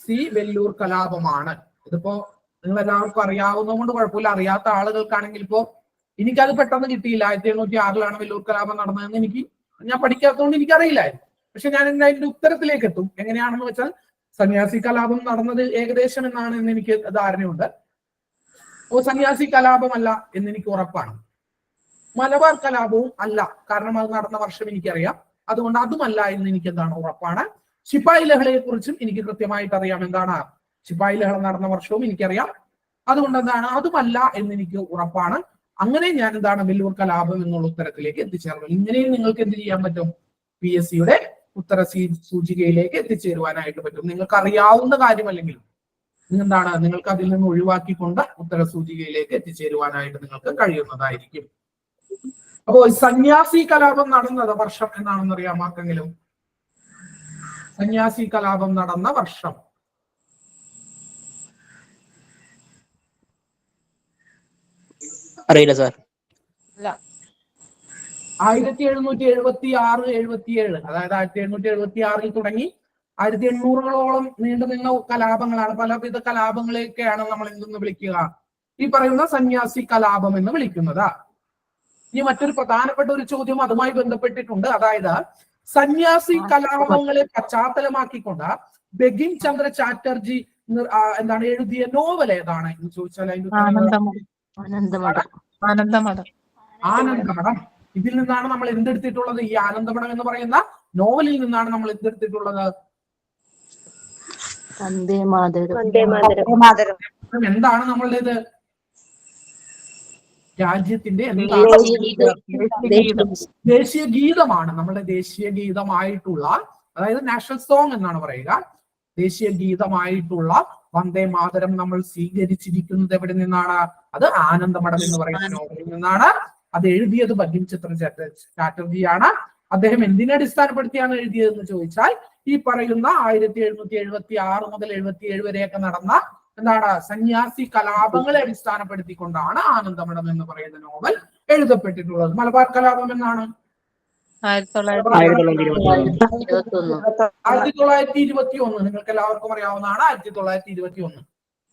സി വെല്ലൂർ കലാപമാണ്. ഇതിപ്പോ നിങ്ങൾ എല്ലാവർക്കും അറിയാവുന്നത് കൊണ്ട് കുഴപ്പമില്ല. അറിയാത്ത ആളുകൾക്കാണെങ്കിൽ ഇപ്പോ എനിക്കത് പെട്ടെന്ന് കിട്ടിയില്ല. 1806 വെല്ലൂർ കലാപം നടന്നതെന്ന് ഞാൻ പഠിക്കാത്തതുകൊണ്ട് എനിക്കറിയില്ലായിരുന്നു. പക്ഷെ ഞാൻ അതിന്റെ ഉത്തരത്തിലേക്ക് എത്തും. എങ്ങനെയാണെന്ന് വെച്ചാൽ സന്യാസി കലാപം നടന്നത് ഏകദേശം എന്നാണ് എന്ന് എനിക്ക് ധാരണയുണ്ട്. സന്യാസി കലാപമല്ല എന്ന് എനിക്ക് ഉറപ്പാണ്. മലബാർ കലാപവും അല്ല, കാരണം അത് നടന്ന വർഷം എനിക്കറിയാം. അതുകൊണ്ട് അതുമല്ല എന്ന് എനിക്ക് എന്താണ് ഉറപ്പാണ്. ശിപ്പായി ലഹളയെ കുറിച്ചും എനിക്ക് കൃത്യമായിട്ട് അറിയാം. എന്താണ് ശിപ്പായി ലഹള നടന്ന വർഷവും എനിക്കറിയാം. അതുകൊണ്ട് എന്താണ് അതുമല്ല എന്ന് എനിക്ക് ഉറപ്പാണ്. അങ്ങനെ ഞാൻ എന്താണ് വെല്ലൂർ കലാപം എന്നുള്ള ഉത്തരത്തിലേക്ക് എത്തിച്ചേർന്നു. ഇങ്ങനെയും നിങ്ങൾക്ക് എന്ത് ചെയ്യാൻ പറ്റും? PSCയുടെ ഉത്തര സൂചികയിലേക്ക് എത്തിച്ചേരുവാനായിട്ട് പറ്റും. നിങ്ങൾക്ക് അറിയാവുന്ന കാര്യമല്ലെങ്കിൽ എന്താണ് നിങ്ങൾക്ക് അതിൽ നിന്ന് ഒഴിവാക്കിക്കൊണ്ട് ഉത്തര സൂചികയിലേക്ക് എത്തിച്ചേരുവാനായിട്ട് നിങ്ങൾക്ക് കഴിയുന്നതായിരിക്കും. അപ്പോ സന്യാസി കലാപം നടന്നത് വർഷം എന്നാണെന്ന് അറിയാം ആർക്കെങ്കിലും? സന്യാസി കലാപം നടന്ന വർഷം അറിയില്ല സാർ. 1776, 77. അതായത് 1776 തുടങ്ങി 1800 നീണ്ടു നിന്ന കലാപങ്ങളാണ്. പലവിധ കലാപങ്ങളെയൊക്കെയാണ് നമ്മൾ എന്തെന്ന് വിളിക്കുക? ഈ പറയുന്ന സന്യാസി കലാപം എന്ന് വിളിക്കുന്നത്. ഇനി മറ്റൊരു പ്രധാനപ്പെട്ട ഒരു ചോദ്യം അതുമായി ബന്ധപ്പെട്ടിട്ടുണ്ട്. അതായത് സന്യാസി കലാപങ്ങളെ പശ്ചാത്തലമാക്കിക്കൊണ്ട് ബങ്കിം ചന്ദ്ര ചാറ്റർജി എന്താണ് എഴുതിയ നോവൽ ഏതാണ് എന്ന് ചോദിച്ചാൽ ആനന്ദമഠം. ഇതിൽ നിന്നാണ് നമ്മൾ എന്തെടുത്തിട്ടുള്ളത്? ഈ ആനന്ദമഠം എന്ന് പറയുന്ന നോവലിൽ നിന്നാണ് നമ്മൾ എന്തെടുത്തിട്ടുള്ളത്? എന്താണ് നമ്മളുടേത്? രാജ്യത്തിന്റെ ദേശീയ ഗീതമാണ്. നമ്മുടെ ദേശീയ ഗീതമായിട്ടുള്ള, അതായത് നാഷണൽ സോങ് എന്നാണ് പറയുക. ദേശീയ ഗീതമായിട്ടുള്ള വന്ദേ മാതരം നമ്മൾ സ്വീകരിച്ചിരിക്കുന്നത് എവിടെ നിന്നാണ്? അത് ആനന്ദമഠം എന്ന് പറയുന്ന നോവലിൽ നിന്നാണ്. അത് എഴുതിയത് ബങ്കിം ചന്ദ്ര ചാറ്റർജിയാണ്. അദ്ദേഹം എന്തിനെ അടിസ്ഥാനപ്പെടുത്തിയാണ് എഴുതിയതെന്ന് ചോദിച്ചാൽ ഈ പറയുന്ന 1776 മുതൽ 77 വരെയൊക്കെ നടന്ന എന്താണ് സന്യാസി കലാപങ്ങളെ അടിസ്ഥാനപ്പെടുത്തിക്കൊണ്ടാണ് ആനന്ദമഠം എന്ന് പറയുന്ന നോവൽ എഴുതപ്പെട്ടിട്ടുള്ളത്. മലബാർ കലാപം എന്നാണ് 1921. നിങ്ങൾക്ക് എല്ലാവർക്കും അറിയാവുന്നതാണ് 1921.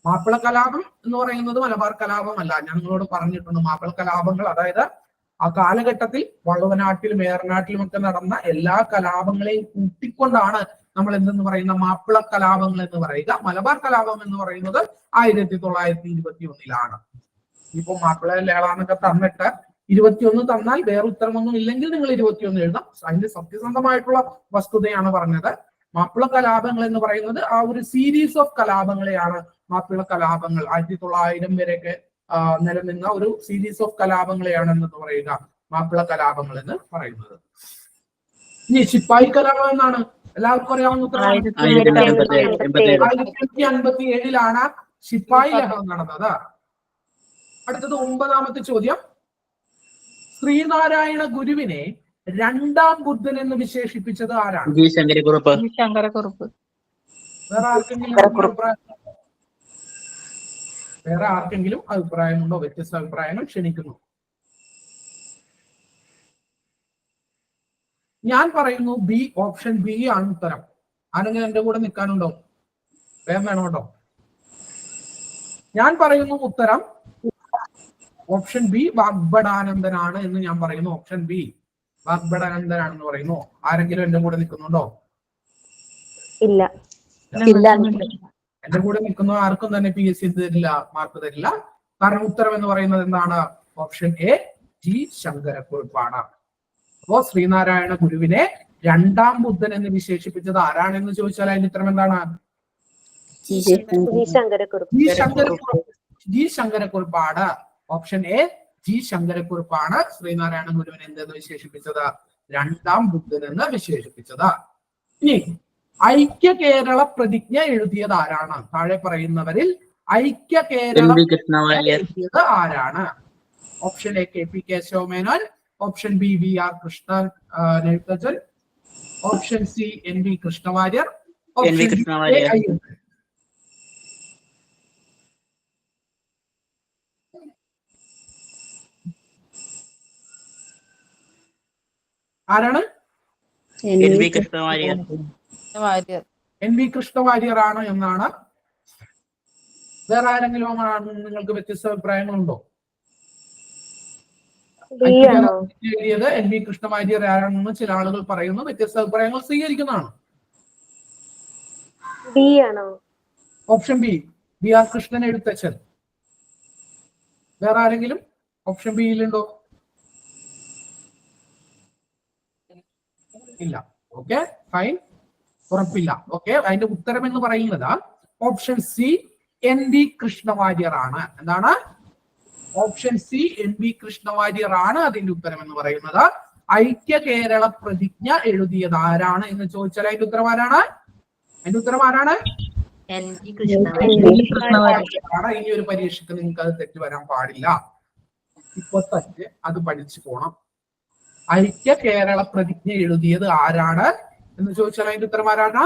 മാപ്പിള കലാപം എന്ന് പറയുന്നത് മലബാർ കലാപമല്ല. ഞാൻ നിങ്ങളോട് പറഞ്ഞിട്ടുണ്ട് മാപ്പിള കലാപങ്ങൾ, അതായത് ആ കാലഘട്ടത്തിൽ വള്ളുവനാട്ടിലും ഏറനാട്ടിലും ഒക്കെ നടന്ന എല്ലാ കലാപങ്ങളെയും കൂട്ടിക്കൊണ്ടാണ് നമ്മൾ എന്തെന്ന് പറയുന്ന മാപ്പിള കലാപങ്ങൾ എന്ന് പറയുക. മലബാർ കലാപം എന്ന് പറയുന്നത് 1921. ഇപ്പൊ മാപ്പിള ലേളാന്നൊക്കെ തന്നിട്ട് 21 തന്നാൽ വേറെ ഉത്തരമൊന്നും ഇല്ലെങ്കിൽ നിങ്ങൾ 21 എഴുതാം. അതിന്റെ സത്യസന്ധമായിട്ടുള്ള വസ്തുതയാണ് പറഞ്ഞത്. മാപ്പിള കലാപങ്ങൾ എന്ന് പറയുന്നത് ആ ഒരു സീരീസ് ഓഫ് കലാപങ്ങളെയാണ് മാപ്പിള കലാപങ്ങൾ. 1900 വരെയൊക്കെ നിലനിന്ന ഒരു സീരീസ് ഓഫ് കലാപങ്ങളെയാണ് എന്ന് പറയുക മാപ്പിള കലാപങ്ങൾ എന്ന് പറയുന്നത്. ഇനി ശിപ്പായി കലാപം എന്നാണ് എല്ലാവർക്കും അറിയാവുന്ന ഉത്തരം. 1857 ശിപ്പായി ലഹളം നടന്നത്. അടുത്തത് 9ാമത്തെ ചോദ്യം. ശ്രീനാരായണ ഗുരുവിനെ രണ്ടാം ബുദ്ധൻ എന്ന് വിശേഷിപ്പിച്ചത് ആരാണ്? വേറെ ആർക്കെങ്കിലും അഭിപ്രായമുണ്ടോ? വ്യത്യസ്ത അഭിപ്രായങ്ങൾ ക്ഷണിക്കുന്നു. ഞാൻ പറയുന്നു ബി, ഓപ്ഷൻ ബി ആണ് ഉത്തരം. ആരെങ്കിലും എന്റെ കൂടെ നിൽക്കാനുണ്ടോ? വേഗം വേണം കേട്ടോ. ഞാൻ പറയുന്നു ഉത്തരം ഓപ്ഷൻ ബി വാഗ്ഭടാനന്ദനാണ് എന്ന് ഞാൻ പറയുന്നു. ഓപ്ഷൻ ബി വാഗ്ഭടാനന്ദനാണെന്ന് പറയുന്നു. ആരെങ്കിലും എന്റെ കൂടെ നിൽക്കുന്നുണ്ടോ? ഇല്ല. എന്റെ കൂടെ നിൽക്കുന്ന ആർക്കും തന്നെ PSC തരില്ല, മാർക്ക് തരില്ല. കാരണം ഉത്തരം എന്ന് പറയുന്നത് എന്താണ്? ഓപ്ഷൻ എ, ജി ശങ്കരക്കുറുപ്പാണ്. അപ്പോ ശ്രീനാരായണ ഗുരുവിനെ രണ്ടാം ബുദ്ധൻ എന്ന് വിശേഷിപ്പിച്ചത് ആരാണെന്ന് ചോദിച്ചാൽ അതിന് ഉത്തരം എന്താണ്? ജി ശങ്കരക്കുറുപ്പാണ്. ഓപ്ഷൻ എ, ജി ശങ്കരക്കുറുപ്പാണ് ശ്രീനാരായണ ഗുരുവിനെ എന്തെന്ന് വിശേഷിപ്പിച്ചത്? രണ്ടാം ബുദ്ധൻ എന്ന് വിശേഷിപ്പിച്ചത്. ഇനി ഐക്യ കേരള പ്രതിജ്ഞ എഴുതിയത് ആരാണ്? താഴെ പറയുന്നവരിൽ ഐക്യ കേരള എഴുതിയത് ആരാണ്? Option A, KP Kesava Menon. Option B, VR Krishnan Ezhuthachan. Option C, NV Krishna Warrier. Option ആരാണ്? N V Krishna Warrier. N V Krishna Warrier ആണ് എന്നാണ്. വേറെ ആരെങ്കിലും നിങ്ങൾക്ക് വ്യത്യസ്ത അഭിപ്രായങ്ങളുണ്ടോ? എഴുതിയത് എൻ വി കൃഷ്ണവാര്യർ ആരാണെന്ന് ചില ആളുകൾ പറയുന്നു. വ്യത്യസ്ത അഭിപ്രായങ്ങൾ സ്വീകരിക്കുന്നതാണ്. Option B, B R Krishnan Ezhuthachan. വേറെ ആരെങ്കിലും ഓപ്ഷൻ ബിയിലുണ്ടോ? ഇല്ല. ഓക്കെ, ഫൈൻ, ഉറപ്പില്ല. ഓക്കെ, അതിന്റെ ഉത്തരം എന്ന് പറയുന്നത് option C, N V Krishna Warrier ആണ്. എന്താണ്? Option C, N V Krishna Warrier ആണ് അതിന്റെ ഉത്തരം എന്ന് പറയുന്നത്. ഐക്യ കേരള പ്രതിജ്ഞ എഴുതിയത് ആരാണ് എന്ന് ചോദിച്ചാൽ അതിന്റെ ഉത്തരം ആരാണ്? അതിന്റെ ഉത്തരം ആരാണ്? NV കൃഷ്ണവാര്യർ. ഇനി ഒരു പരീക്ഷയ്ക്ക് നിങ്ങൾക്ക് അത് തെറ്റ് വരാൻ പാടില്ല. ഇപ്പൊ തന്നെ അത് പഠിച്ചു പോണം. ഐക്യ കേരള പ്രതിജ്ഞ എഴുതിയത് ആരാണ് എന്ന് ചോദിച്ചാൽ അതിന്റെ ഉത്തരം ആരാണ്?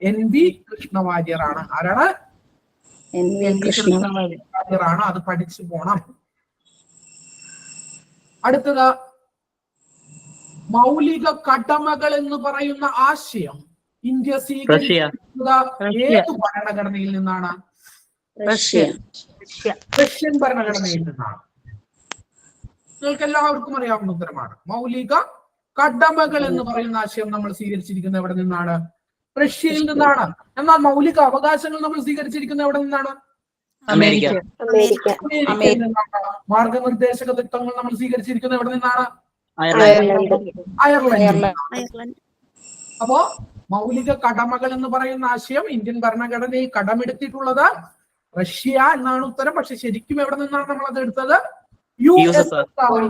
എൻ വി കൃഷ്ണവാര്യർ ആണ്. ആരാണ്? കൃഷ്ണവാര്യർ ആണ്. അത് പഠിച്ചു പോണം. അടുത്തത്, മൗലിക കടമകൾ എന്ന് പറയുന്ന ആശയം ഇന്ത്യ സ്വീകരിക്കുന്നത് ഏത് ഭരണഘടനയിൽ നിന്നാണ്? റഷ്യൻ ഭരണഘടനയിൽ നിന്നാണ്. നിങ്ങൾക്ക് എല്ലാവർക്കും അറിയാവുന്ന ഉത്തരമാണ്. മൗലിക കടമകൾ എന്ന് പറയുന്ന ആശയം നമ്മൾ സ്വീകരിച്ചിരിക്കുന്നത് എവിടെ നിന്നാണ്? റഷ്യയിൽ നിന്നാണ്. എന്നാൽ മൗലിക അവകാശങ്ങൾ നമ്മൾ സ്വീകരിച്ചിരിക്കുന്നത് എവിടെ നിന്നാണ്? അമേരിക്ക. അമേരിക്കയിൽ നിന്നാണ്. മാർഗനിർദ്ദേശക തത്വങ്ങൾ നമ്മൾ സ്വീകരിച്ചിരിക്കുന്നത് എവിടെ നിന്നാണ്? അയർലൻഡ്. അപ്പോ മൗലിക കടമകൾ എന്ന് പറയുന്ന ആശയം ഇന്ത്യൻ ഭരണഘടനയിൽ കടമെടുത്തിട്ടുള്ളത് റഷ്യ എന്നാണ് ഉത്തരം. പക്ഷെ ശരിക്കും എവിടെ നിന്നാണ് നമ്മൾ അത് എടുത്തത്? USSR-ൽ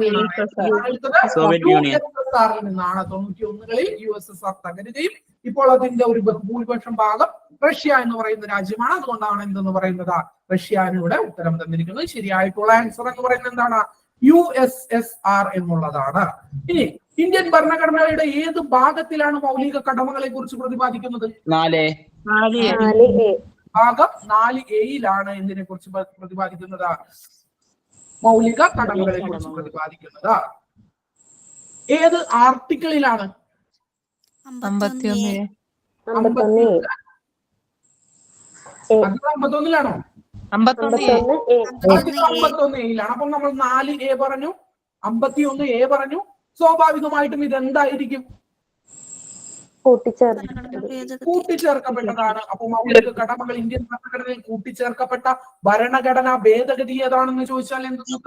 നിന്നാണ്. 91-കളിൽ USSR തകരുകയും ഇപ്പോൾ അതിന്റെ ഒരു ബഹുഭൂരിപക്ഷം ഭാഗം റഷ്യ എന്ന് പറയുന്ന രാജ്യമാണ്. അതുകൊണ്ടാണ് എന്തെന്ന് പറയുന്നത് റഷ്യാനിവിടെ ഉത്തരം തന്നിരിക്കുന്നത്. ശരിയായിട്ടുള്ള ആൻസർ എന്ന് പറയുന്നത് എന്താണ്? USSR എന്നുള്ളതാണ്. ഇനി ഇന്ത്യൻ ഭരണഘടനയുടെ ഏത് ഭാഗത്തിലാണ് മൗലിക കടമകളെ കുറിച്ച് പ്രതിപാദിക്കുന്നത്? ഭാഗം 4A-യിലാണ് എന്തിനെ കുറിച്ച് പ്രതിപാദിക്കുന്നത്? മൗലിക കടമകളെ കുറിച്ച് പ്രതിപാദിക്കുന്നത്. ഏത് ആർട്ടിക്കിളിലാണ്? 51-ലാണോ? 51A-യിലാണ്. അപ്പം നമ്മൾ 4A പറഞ്ഞു, 51A പറഞ്ഞു. സ്വാഭാവികമായിട്ടും ഇതെന്തായിരിക്കും? കൂട്ടിച്ചേർക്കപ്പെട്ടതാണ്. അപ്പൊ മൗലിക കടമകൾ ഇന്ത്യൻ ഭരണഘടനയിൽ കൂട്ടിച്ചേർക്കപ്പെട്ട ഭരണഘടനാ ഭേദഗതി ഏതാണെന്ന് ചോദിച്ചാൽ എന്തെന്ന്?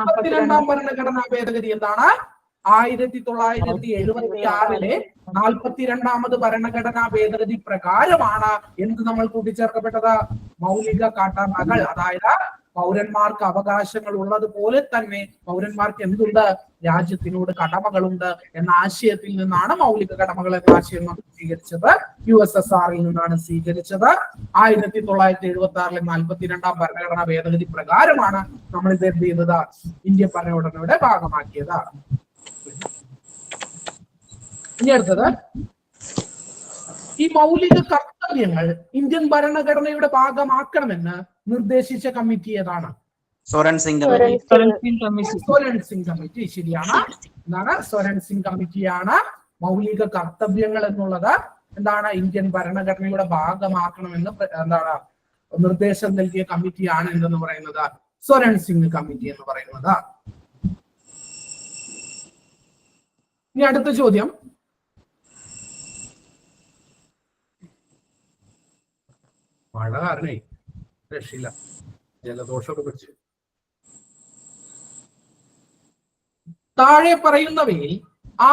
42ാം ഭരണഘടനാ ഭേദഗതി എന്താണ്? 1976-ലെ 42ാമത് ഭരണഘടനാ ഭേദഗതി പ്രകാരമാണ് എന്ത് നമ്മൾ കൂട്ടിച്ചേർക്കപ്പെട്ടത്? മൗലിക കടമകൾ. അതായത് പൗരന്മാർക്ക് അവകാശങ്ങൾ ഉള്ളതുപോലെ തന്നെ പൗരന്മാർക്ക് എന്തുണ്ട്? രാജ്യത്തിനോട് കടമകളുണ്ട് എന്ന ആശയത്തിൽ നിന്നാണ് മൗലിക കടമകൾ എന്ന ആശയം നമ്മൾ സ്വീകരിച്ചത്. USSR-ൽ നിന്നാണ് സ്വീകരിച്ചത്. 1976-ലെ 42ാം ഭരണഘടനാ ഭേദഗതി പ്രകാരമാണ് നമ്മൾ ഇത് എന്ത് ചെയ്യുന്നത്? ഇന്ത്യൻ ഭരണഘടനയുടെ ഭാഗമാക്കിയത്. ഇനി അടുത്തത്, ഈ മൗലിക കർത്തവ്യങ്ങൾ ഇന്ത്യൻ ഭരണഘടനയുടെ ഭാഗമാക്കണമെന്ന് നിർദ്ദേശിച്ച കമ്മിറ്റി ഏതാണ്? സോരൻ സിംഗ് കമ്മിറ്റി. ശരിയാണ്. എന്താണ്? സോരൻ സിംഗ് കമ്മിറ്റിയാണ് മൗലിക കർത്തവ്യങ്ങൾ എന്നുള്ളത് എന്താണ് ഇന്ത്യൻ ഭരണഘടനയുടെ ഭാഗമാക്കണമെന്ന് എന്താണ് നിർദ്ദേശം നൽകിയ കമ്മിറ്റിയാണ് എന്തെന്ന് പറയുന്നത്? സോരൻ സിംഗ് കമ്മിറ്റി എന്ന് പറയുന്നത്. ഇനി അടുത്ത ചോദ്യം, മഴ കാരണേ രക്ഷയില്ല, ജലദോഷമൊക്കെ പിടിച്ചു. താഴെ പറയുന്നവയിൽ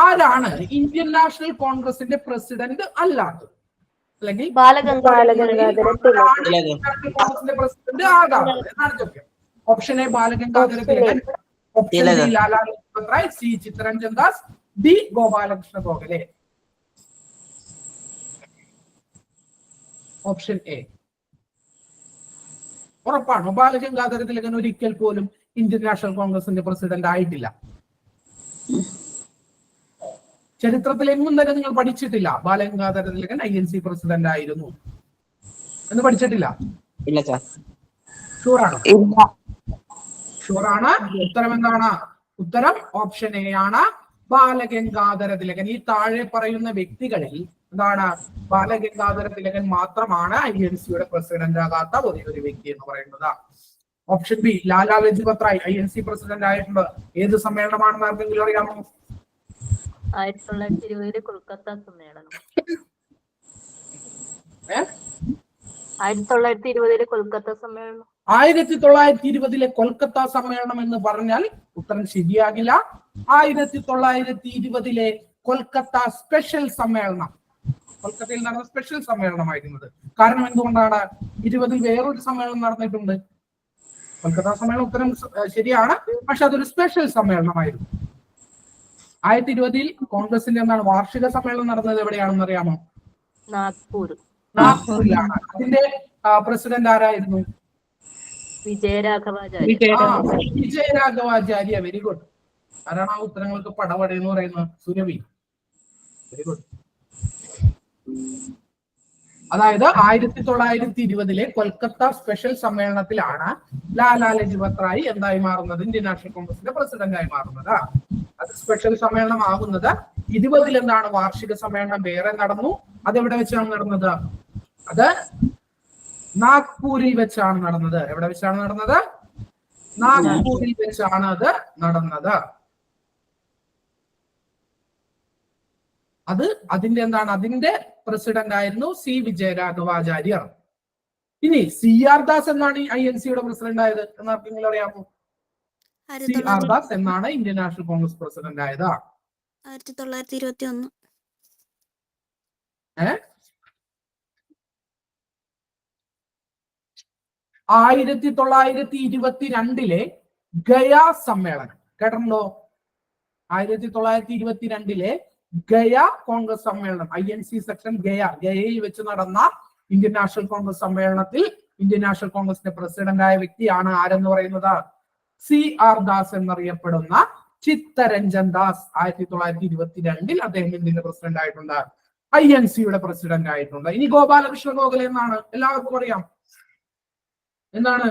ആരാണ് ഇന്ത്യൻ നാഷണൽ കോൺഗ്രസിന്റെ പ്രസിഡന്റ് അല്ലാത്തത്? അല്ലെങ്കിൽ കോൺഗ്രസിന്റെ പ്രസിഡന്റ് ആകാത്തത് എന്നാണ് ചോദ്യം. Option A Balagangadhara Thilakan, option B Lala Lajpat Rai, C Chittaranjan Das, D Gopalakrishna Gokhale. Option A. ഉറപ്പാണോ? ബാലഗംഗാധര തിലകൻ ഒരിക്കൽ പോലും ഇന്ത്യൻ നാഷണൽ കോൺഗ്രസിന്റെ പ്രസിഡന്റ് ആയിട്ടില്ല. ചരിത്രത്തിൽ എങ്ങും തന്നെ നിങ്ങൾ പഠിച്ചിട്ടില്ല ബാലഗംഗാധര തിലകൻ INC പ്രസിഡന്റ് ആയിരുന്നു എന്ന് പഠിച്ചിട്ടില്ല? ഷുവറാണോ? ഷുവറാണ്. ഉത്തരം എന്താണ്? ഉത്തരം ഓപ്ഷൻ എ ആണ്. ബാലഗംഗാധര തിലകൻ. ഈ താഴെ പറയുന്ന വ്യക്തികളിൽ എന്താണ് ബാലഗംഗാധര തിലകൻ മാത്രമാണ് INC-യുടെ പ്രസിഡന്റ് ആകാത്ത ഒരേ ഒരു വ്യക്തി എന്ന് പറയുന്നത്. Option B Lala Lajpat Rai INC president ആയിട്ടുണ്ട്. ഏത് സമ്മേളനമാണെന്ന് ആർക്കെങ്കിലും അറിയാമോ? 1920 കൊൽക്കത്ത സമ്മേളനം. 1920 കൊൽക്കത്ത സമ്മേളനം. 1920 കൊൽക്കത്ത സമ്മേളനം എന്ന് പറഞ്ഞാൽ ഉത്തരം ശരിയാകില്ല. 1920 കൊൽക്കത്ത സ്പെഷ്യൽ സമ്മേളനം, കൊൽക്കത്തയിൽ നടന്ന സ്പെഷ്യൽ സമ്മേളനമായിരുന്നത്. കാരണം എന്തുകൊണ്ടാണ്? 20 വേറൊരു സമ്മേളനം നടന്നിട്ടുണ്ട്. കൊൽക്കത്ത സമ്മേളനം ഉത്തരം ശരിയാണ്, പക്ഷെ അതൊരു സ്പെഷ്യൽ സമ്മേളനമായിരുന്നു. 1920 കോൺഗ്രസിന്റെ എന്താണ് വാർഷിക സമ്മേളനം നടന്നത് എവിടെയാണെന്ന് അറിയാമോ? നാഗ്പൂരിലാണ്. അതിന്റെ പ്രസിഡന്റ് ആരായിരുന്നു? വിജയരാഘവാചാര്യ. Very good. ആരാണ് ആ ഉത്തരങ്ങൾക്ക് പടപട എന്ന് പറയുന്നത്? സുരഭി. Very good. അതായത് 1920 കൊൽക്കത്ത സ്പെഷ്യൽ സമ്മേളനത്തിലാണ് ലാലാ ലജ്പത് റായ് എന്തായി മാറുന്നത്? ഇന്ത്യൻ നാഷണൽ കോൺഗ്രസിന്റെ പ്രസിഡന്റായി മാറുന്നത്. അത് സ്പെഷ്യൽ സമ്മേളനം ആകുന്നത് 20 എന്താണ് വാർഷിക സമ്മേളനം വേറെ നടന്നു. അതെവിടെ വെച്ചാണ് നടന്നത്? അത് നാഗ്പൂരിൽ വെച്ചാണ് നടന്നത്. എവിടെ വെച്ചാണ് നടന്നത്? നാഗ്പൂരിൽ വെച്ചാണ് അത് നടന്നത്. അതിന്റെ എന്താണ്? അതിന്റെ പ്രസിഡന്റ് ആയിരുന്നു C വിജയരാഘവാചാര്യർ. ഇനി CR ദാസ് എന്നാണ് INC-യുടെ പ്രസിഡന്റ് ആയത് എന്ന് ആർക്കെങ്കിലും അറിയാമോ? CR ദാസ് എന്നാണ് ഇന്ത്യൻ നാഷണൽ കോൺഗ്രസ് പ്രസിഡന്റ് ആയത്. 1921. 1922 ഗയാ സമ്മേളനം കേട്ടിട്ടുണ്ടോ? 1922 ഗയ കോൺഗ്രസ് സമ്മേളനം, INC സെക്ഷൻ ഗയയിൽ വെച്ച് നടന്ന ഇന്ത്യൻ നാഷണൽ കോൺഗ്രസ് സമ്മേളനത്തിൽ ഇന്ത്യൻ നാഷണൽ കോൺഗ്രസിന്റെ പ്രസിഡന്റായ വ്യക്തിയാണ് ആരെന്ന് പറയുന്നത്? CR ദാസ് എന്നറിയപ്പെടുന്ന ചിത്തരഞ്ജൻ ദാസ്. 1922 അദ്ദേഹം ഇന്ത്യയുടെ പ്രസിഡന്റ് ആയിട്ടുണ്ട്. INC-യുടെ പ്രസിഡന്റ് ആയിട്ടുണ്ട്. ഇനി ഗോപാലകൃഷ്ണ ഗോഖലെ എന്നാണ് എല്ലാവർക്കും അറിയാം. എന്താണ്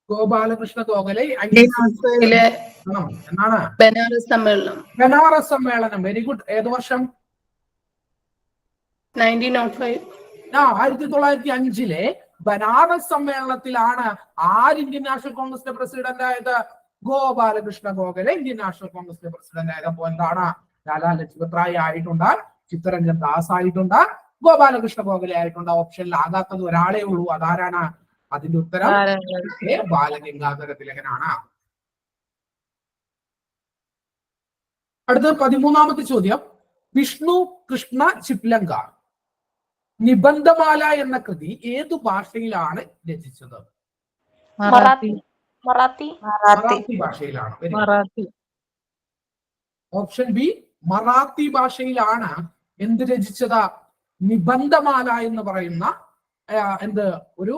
ഗോപാലകൃഷ്ണ ഗോഖലെ? എന്നാണ് ബനാറസ് സമ്മേളനം. Very good. ഏത് വർഷം? 1905 ബനാറസ് സമ്മേളനത്തിലാണ് ആര് ഇന്ത്യൻ നാഷണൽ കോൺഗ്രസിന്റെ പ്രസിഡന്റ് ആയത്? ഗോപാലകൃഷ്ണ ഗോഖലെ ഇന്ത്യൻ നാഷണൽ കോൺഗ്രസിന്റെ പ്രസിഡന്റ് ആയത്. അപ്പോ എന്താണ്? ലാലാ ലജ്പത് റായ് ആയിട്ടുണ്ട്, ചിത്തരഞ്ജൻ ദാസ് ആയിട്ടുണ്ട്, ഗോപാലകൃഷ്ണ ഗോഖലെ ആയിട്ടുണ്ട്. ഓപ്ഷനിൽ ആകാത്തത് ഒരാളേ ഉള്ളൂ. അതാരാണ്? അതിന്റെ ഉത്തരം ബാലഗംഗാധര തിലകനാണ്. അടുത്ത 13ാമത്തെ ചോദ്യം. വിഷ്ണു കൃഷ്ണ ചിപ്ലങ്കർ നിബന്ധമാല എന്ന കൃതി ഏതു ഭാഷയിലാണ് രചിച്ചത്? മറാത്തി. മറാത്തി ഭാഷയിലാണ്. ഓപ്ഷൻ ബി മറാത്തി ഭാഷയിലാണ് എന്ത് രചിച്ചത്? നിബന്ധമാല എന്ന് പറയുന്ന ഒരു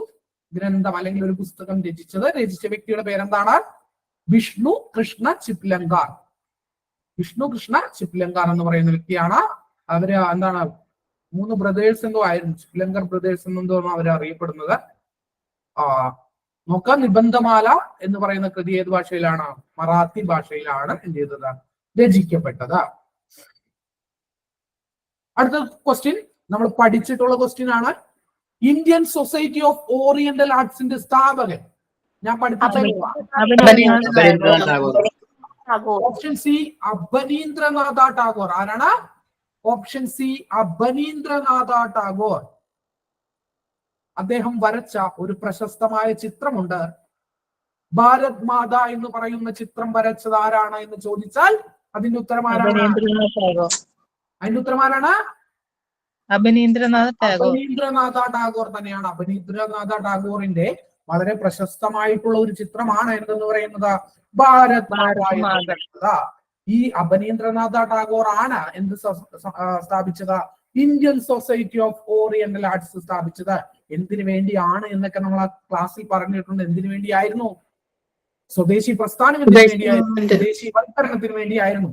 ഗ്രന്ഥം അല്ലെങ്കിൽ ഒരു പുസ്തകം രചിച്ചത്. രചിച്ച വ്യക്തിയുടെ പേരെന്താണ്? വിഷ്ണു കൃഷ്ണ ചിപ്ലങ്കർ. വിഷ്ണു കൃഷ്ണ ചിപ്ലങ്കർ എന്ന് പറയുന്ന വ്യക്തിയാണ്. അവര് എന്താണ് 3 ബ്രദേഴ്സ് എന്തോ ആയിരുന്നു, ചിപ്ലങ്കർ ബ്രദേഴ്സ് എന്നെന്തോ അവർ അറിയപ്പെടുന്നത്. നോക്കാം. നിബന്ധമാല എന്ന് പറയുന്ന കൃതി ഏത് ഭാഷയിലാണ്? മറാത്തി ഭാഷയിലാണ് എന്ത് ചെയ്തത്? രചിക്കപ്പെട്ടത്. അടുത്ത ക്വസ്റ്റ്യൻ നമ്മൾ പഠിച്ചിട്ടുള്ള ക്വസ്റ്റ്യൻ ആണ്. ഇന്ത്യൻ സൊസൈറ്റി ഓഫ് ഓറിയന്റൽ ആർട്സിന്റെ സ്ഥാപകൻ ഞാൻ പഠിപ്പിച്ച ഓപ്ഷൻ സി അബനീന്ദ്രനാഥ ടാഗോർ. ആരാണ്? Option C Abanindranath Tagore. അദ്ദേഹം വരച്ച ഒരു പ്രശസ്തമായ ചിത്രമുണ്ട്. ഭാരത് മാത എന്ന് പറയുന്ന ചിത്രം വരച്ചത് ആരാണ് എന്ന് ചോദിച്ചാൽ അതിന്റെ ഉത്തരം ആരാണ്? അതിന്റെ ഉത്തരം ആരാണ്? അബനീന്ദ്രനാഥ ടാഗോർ തന്നെയാണ്. അബനീന്ദ്രനാഥ ടാഗോറിന്റെ വളരെ പ്രശസ്തമായിട്ടുള്ള ഒരു ചിത്രമാണ് എന്തെന്ന് പറയുന്നത്? ഭാരത് മാത. ഈ അബനീന്ദ്രനാഥ ടാഗോർ ആണ് എന്ത് സ്ഥാപിച്ചത്? Indian society of oriental arts സ്ഥാപിച്ചത്. എന്തിനു വേണ്ടിയാണ് എന്നൊക്കെ നമ്മൾ ആ ക്ലാസ്സിൽ പറഞ്ഞിട്ടുണ്ട്. എന്തിനു വേണ്ടിയായിരുന്നു? സ്വദേശി പ്രസ്ഥാനത്തിന് വേണ്ടിയായിരുന്നു, സ്വദേശിവൽക്കരണത്തിന് വേണ്ടിയായിരുന്നു.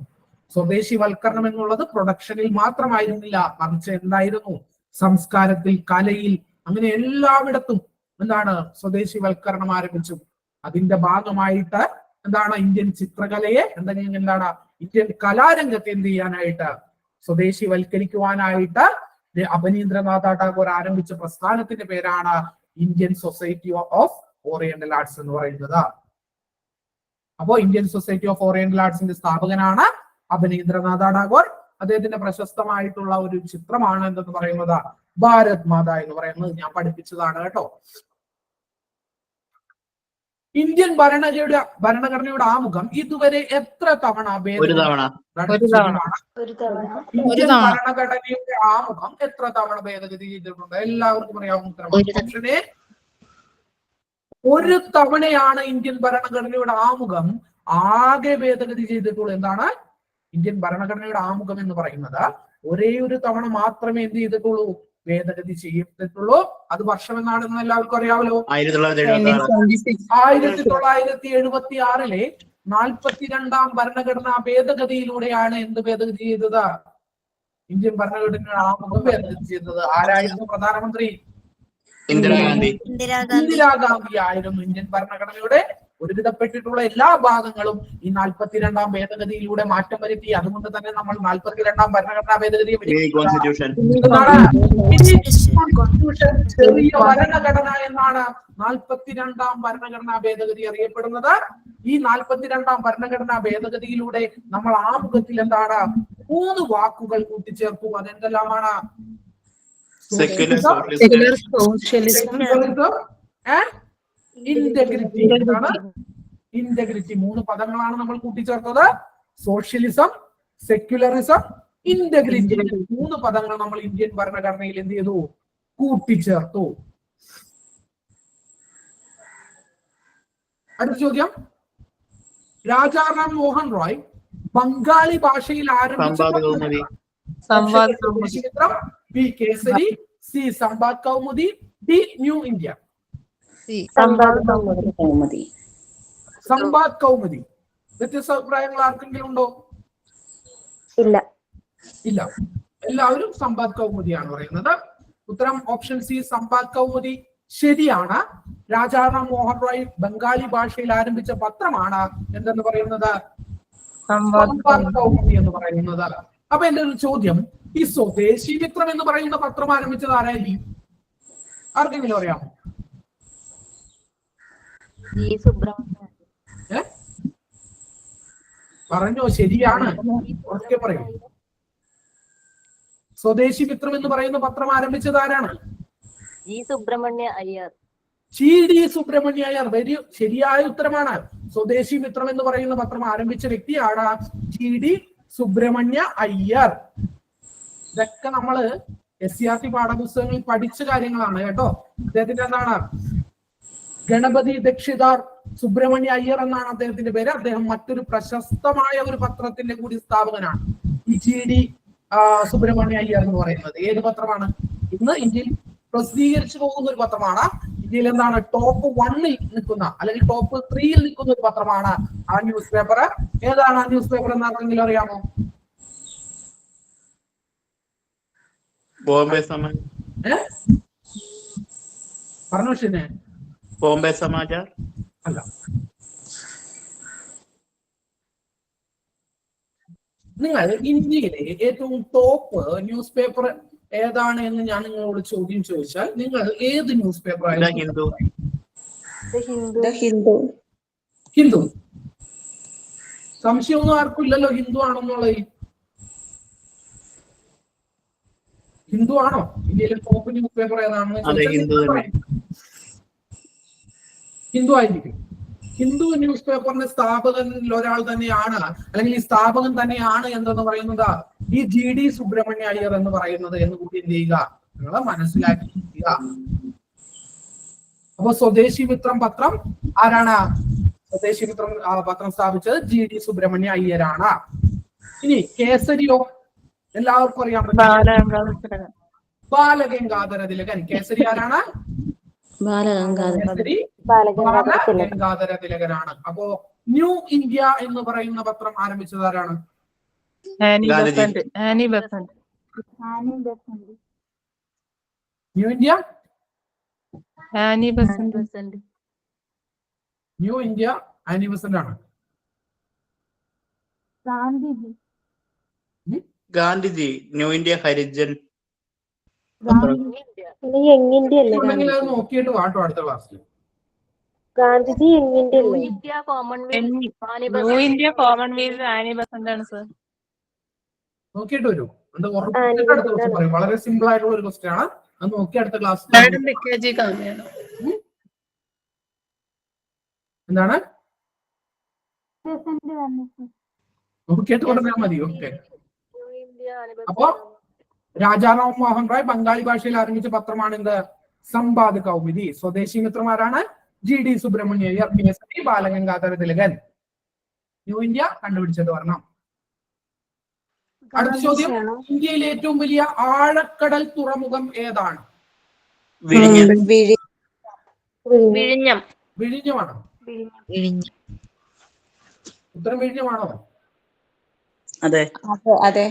സ്വദേശിവൽക്കരണം എന്നുള്ളത് പ്രൊഡക്ഷനിൽ മാത്രമായിരുന്നില്ല, മറിച്ച് എന്തായിരുന്നു? സംസ്കാരത്തിൽ, കലയിൽ, അങ്ങനെ എല്ലായിടത്തും എന്താണ് സ്വദേശിവൽക്കരണം ആരംഭിച്ചു. അതിന്റെ ഭാഗമായിട്ട് എന്താണ് ഇന്ത്യൻ ചിത്രകലയെ എന്താണ് ഇന്ത്യൻ കലാരംഗത്തെ എന്ത് ചെയ്യാനായിട്ട് സ്വദേശിവൽക്കരിക്കുവാനായിട്ട് അബനീന്ദ്രനാഥ ടാഗോർ ആരംഭിച്ച പ്രസ്ഥാനത്തിന്റെ പേരാണ് Indian society of oriental arts എന്ന് പറയുന്നത്. അപ്പോ ഇന്ത്യൻ സൊസൈറ്റി ഓഫ് ഓറിയന്റൽ ആർട്സിന്റെ സ്ഥാപകനാണ് അബനീന്ദ്രനാഥ ടാഗോർ. അദ്ദേഹത്തിന്റെ പ്രശസ്തമായിട്ടുള്ള ഒരു ചിത്രമാണ് എന്തെന്ന് പറയുന്നത് ഭാരത് മാത എന്ന് പറയുന്നത്. ഞാൻ പഠിപ്പിച്ചതാണ് കേട്ടോ. ഇന്ത്യൻ ഭരണഘടനയുടെ ആമുഖം ഇതുവരെ എത്ര തവണ ഇന്ത്യൻ ഭരണഘടനയുടെ ആമുഖം എത്ര തവണ ഭേദഗതി ചെയ്തിട്ടുണ്ട്? എല്ലാവർക്കും അറിയാവുന്ന ഉത്തരമാണ്. ഒരു തവണയാണ് ഇന്ത്യൻ ഭരണഘടനയുടെ ആമുഖം ആകെ ഭേദഗതി ചെയ്തിട്ടുള്ളൂ. എന്താണ് ഇന്ത്യൻ ഭരണഘടനയുടെ ആമുഖം എന്ന് പറയുന്നത്? ഒരേ ഒരു തവണ മാത്രമേ എന്ത് ചെയ്തിട്ടുള്ളൂ? ഭേദഗതി ചെയ്തിട്ടുള്ളൂ. അത് വർഷം എന്നാണെന്ന് എല്ലാവർക്കും അറിയാമല്ലോ. 1976 42ാം ഭരണഘടനാ ഭേദഗതിയിലൂടെയാണ് എന്ത് ഭേദഗതി ചെയ്തത്? ഇന്ത്യൻ ഭരണഘടനയുടെ ആമുഖം ഭേദഗതി ചെയ്തത്. ആരായിരുന്നു പ്രധാനമന്ത്രി? ഇന്ദിരാഗാന്ധി ആയിരുന്നു. ഇന്ത്യൻ ഭരണഘടനയുടെ ഒരുവിധപ്പെട്ടിട്ടുള്ള എല്ലാ ഭാഗങ്ങളും ഈ 42ാം ഭേദഗതിയിലൂടെ മാറ്റം വരുത്തി. അതുകൊണ്ട് തന്നെ നമ്മൾ 42ാം ഭരണഘടനാ ഭേദഗതിയെ ചെറിയ ഭരണഘടന എന്നാണ് 42ാം ഭരണഘടനാ ഭേദഗതി അറിയപ്പെടുന്നത്. ഈ 42ാം ഭരണഘടനാ ഭേദഗതിയിലൂടെ നമ്മൾ ആമുഖത്തിൽ എന്താണ് 3 വാക്കുകൾ കൂട്ടിച്ചേർത്തു. അതെന്തെല്ലാമാണ്? ഇന്റഗ്രിറ്റി. ഇന്റഗ്രിറ്റി 3 പദങ്ങളാണ് നമ്മൾ കൂട്ടിച്ചേർത്തത്. സോഷ്യലിസം, സെക്യുലറിസം, ഇന്റഗ്രിറ്റി 3 പദങ്ങൾ നമ്മൾ ഇന്ത്യൻ ഭരണഘടനയിൽ എന്ത് ചെയ്തു? കൂട്ടിച്ചേർത്തു. അടുത്ത ചോദ്യം. രാജാറാം മോഹൻ റോയ് ബംഗാളി ഭാഷയിൽ ആരംഭിച്ച ചിത്രം? B Kesari, C Samvad Kaumudi, D new India. Samvad Kaumudi. വ്യത്യസ്ത അഭിപ്രായങ്ങൾ ആർക്കെങ്കിലും ഉണ്ടോ? ഇല്ല. എല്ലാവരും സംവാദ് കൗമുദിയാണ് പറയുന്നത്. ഉത്തരം ഓപ്ഷൻ സി സംവാദ് കൗമുദി ശരിയാണ്. രാജാറാം മോഹൻ റോയ് ബംഗാളി ഭാഷയിൽ ആരംഭിച്ച പത്രമാണ് എന്തെന്ന് പറയുന്നത്? സംവാദ് കൗമുദി എന്ന് പറയുന്നത്. അപ്പൊ എന്റെ ഒരു ചോദ്യം, ഈ സ്വദേശി മിത്രം എന്ന് പറയുന്ന പത്രം ആരംഭിച്ചത് ആരായിരിക്കും? ആർക്കെങ്കിലും അറിയാമോ? പറഞ്ഞോ, ശരിയാണ്. ഉറക്കെ പറയൂ. സ്വദേശി മിത്രം എന്ന് പറയുന്ന പത്രം ആരംഭിച്ചത് ആരാണ്? ജി സുബ്രഹ്മണ്യ അയ്യർ. വെരി ശരിയായ ഉത്തരമാണ്. സ്വദേശി മിത്രം എന്ന് പറയുന്ന പത്രം ആരംഭിച്ച വ്യക്തിയാണ് GD സുബ്രഹ്മണ്യ അയ്യർ. ഇതൊക്കെ നമ്മള് SCRT പാഠപുസ്തകങ്ങളിൽ പഠിച്ച കാര്യങ്ങളാണ് കേട്ടോ. അദ്ദേഹത്തിന്റെ എന്താണ്? ഗണപതി ദക്ഷിതാർ സുബ്രഹ്മണ്യ അയ്യർ എന്നാണ് അദ്ദേഹത്തിന്റെ പേര്. അദ്ദേഹം മറ്റൊരു പ്രശസ്തമായ ഒരു പത്രത്തിന്റെ കൂടി സ്ഥാപകനാണ്. ഈ GD സുബ്രഹ്മണ്യ അയ്യർ എന്ന് പറയുന്നത് ഏത് പത്രമാണ്? ഇന്ന് ഇന്ത്യയിൽ പ്രസിദ്ധീകരിച്ചു പോകുന്ന ഒരു പത്രമാണ്. ഇന്ത്യയിൽ എന്താണ് ടോപ്പ് 1-ൽ നിൽക്കുന്ന അല്ലെങ്കിൽ ടോപ്പ് 3-ൽ നിൽക്കുന്ന ഒരു പത്രമാണ് ആ ന്യൂസ് പേപ്പർ. ഏതാണ് ആ ന്യൂസ് പേപ്പർ എന്ന് ആർക്കെങ്കിലും അറിയാമോ? ബോംബെ സമാചാർ. പറഞ്ഞു ശരി. ബോംബെ സമാചാർ അല്ല. നിങ്ങൾ ഇന്ത്യയിലെ ഏറ്റവും ടോപ്പ് ന്യൂസ് പേപ്പർ ഏതാണ് എന്ന് ഞാൻ നിങ്ങളോട് ചോദ്യം ചോദിച്ചാൽ നിങ്ങൾ ഏത് ന്യൂസ് പേപ്പർ ആയിരുന്നു? ഹിന്ദു. സംശയമൊന്നും ആർക്കും ഇല്ലല്ലോ ഹിന്ദു ആണെന്നുള്ളത്. ഹിന്ദു ആണോ ഇന്ത്യയിലെ ടോപ്പ് ന്യൂസ് പേപ്പർ ഏതാണെന്ന്? ഹിന്ദു ആയിരിക്കും. ഹിന്ദു ന്യൂസ് പേപ്പറിന്റെ സ്ഥാപകരിൽ ഒരാൾ തന്നെയാണ്, അല്ലെങ്കിൽ ഈ സ്ഥാപകൻ തന്നെയാണ് എന്തെന്ന് പറയുന്നത് ഈ GD സുബ്രഹ്മണ്യ അയ്യർ എന്ന് പറയുന്നത് എന്ന് കൂടി എന്ത് ചെയ്യുക, നിങ്ങൾ മനസ്സിലാക്കിയിരിക്കുക. അപ്പൊ സ്വദേശി മിത്രം പത്രം ആരാണ്? സ്വദേശി മിത്രം പത്രം സ്ഥാപിച്ചത് GD സുബ്രഹ്മണ്യ അയ്യരാണ്. ഇനി കേസരിയോ? എല്ലാവർക്കും അറിയാൻ പറ്റും, ബാലഗംഗാധര തിലകൻ. കേസരി ആരാണ്? ബാലഗംഗാധര തിലകനാണ്. അപ്പോ ന്യൂ ഇന്ത്യ എന്ന് പറയുന്ന പത്രം ആരംഭിച്ചത് ആരാണ്? New India new India Annie Besant ആണ്. Gandhiji new India Harijan young India അല്ലേ ഉണ്ടെങ്കിൽ അത് നോക്കിയിട്ട് വാട്ടോ അടുത്ത ക്ലാസ്സിൽ. ഗാന്ധിജി യങ് ഇന്ത്യ അല്ലേ? India commonwealth new India commonwealth Annie Besant ആണ് സർ. നോക്കിയിട്ട് വരൂ. അത് ഉറപ്പിച്ചിട്ട് അടുത്ത ക്വസ്റ്റ്യൻ പറയും. വളരെ സിമ്പിൾ ആയിട്ടുള്ള ഒരു ക്വസ്റ്റ്യൻ ആണ്. അത് നോക്കി അടുത്ത ക്ലാസ്സിൽ എന്താണ് നോക്കിയിട്ട് പറഞ്ഞാൽ മതി. ഓക്കെ. അപ്പൊ രാജാറാം മോഹൻ റായ് ബംഗാളി ഭാഷയിൽ ആരംഭിച്ച പത്രമാണ് എന്ത്? സമ്പാദ് കൗമുദി. സ്വദേശി മിത്രമാരാണ് GD Subramania Iyer, PSC Balagangadhara Tilakan. New India കണ്ടുപിടിച്ചത് പറഞ്ഞാൽ. അടുത്ത ചോദ്യം, ഇന്ത്യയിലെ ഏറ്റവും വലിയ ആഴക്കടൽ തുറമുഖം ഏതാണ്? വിഴിഞ്ഞം. വിഴിഞ്ഞമാണോ? ഉത്തരം വിഴിഞ്ഞമാണോ? അതെ. അതെ.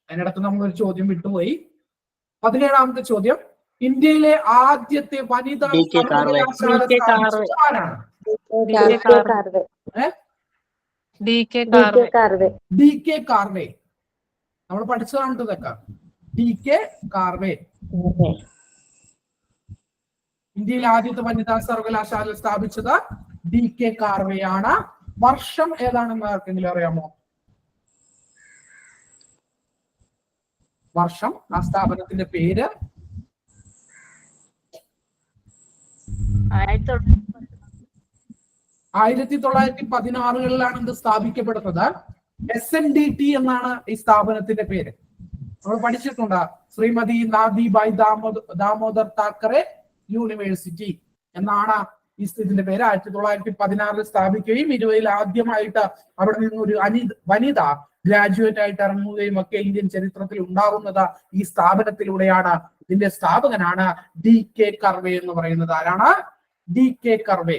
അതിനിടക്ക് നമ്മളൊരു ചോദ്യം വിട്ടുപോയി. 17ാമത്തെ ചോദ്യം, ഇന്ത്യയിലെ ആദ്യത്തെ വനിതാ സർവകലാശാല സ്ഥാപിച്ചത് ആരാണ്? DK കാർവേ. നമ്മൾ പഠിച്ചതാണ് ഇതൊക്കെ. DK കാർവേ. ഇന്ത്യയിലെ ആദ്യത്തെ വനിതാ സർവകലാശാല സ്ഥാപിച്ചത് DK കാർവേ ആണ്. വർഷം ഏതാണെന്ന് ആർക്കെങ്കിലും അറിയാമോ? വർഷം, ആ സ്ഥാപനത്തിന്റെ പേര്? 1916-കളിലാണ് ഇത് സ്ഥാപിക്കപ്പെടുന്നത്. SNDT എന്നാണ് ഈ സ്ഥാപനത്തിന്റെ പേര്. നമ്മൾ പഠിച്ചിട്ടുണ്ട്. ശ്രീമതി നാദിബായ് ദാമോദർ താക്കറെ യൂണിവേഴ്സിറ്റി എന്നാണ് ഈ ഇതിന്റെ പേര്. 1916 സ്ഥാപിക്കുകയും 20-ൽ ആദ്യമായിട്ട് അവിടെ നിന്ന് ഒരു വനിത ഗ്രാജുവേറ്റ് ആയിട്ട് ഇറങ്ങുകയും ഒക്കെ ഇന്ത്യൻ ചരിത്രത്തിൽ ഉണ്ടാകുന്നത് ഈ സ്ഥാപനത്തിലൂടെയാണ്. ഇതിന്റെ സ്ഥാപകനാണ് DK കർവേ എന്ന് പറയുന്നത്. ആരാണ്? DK കർവേ.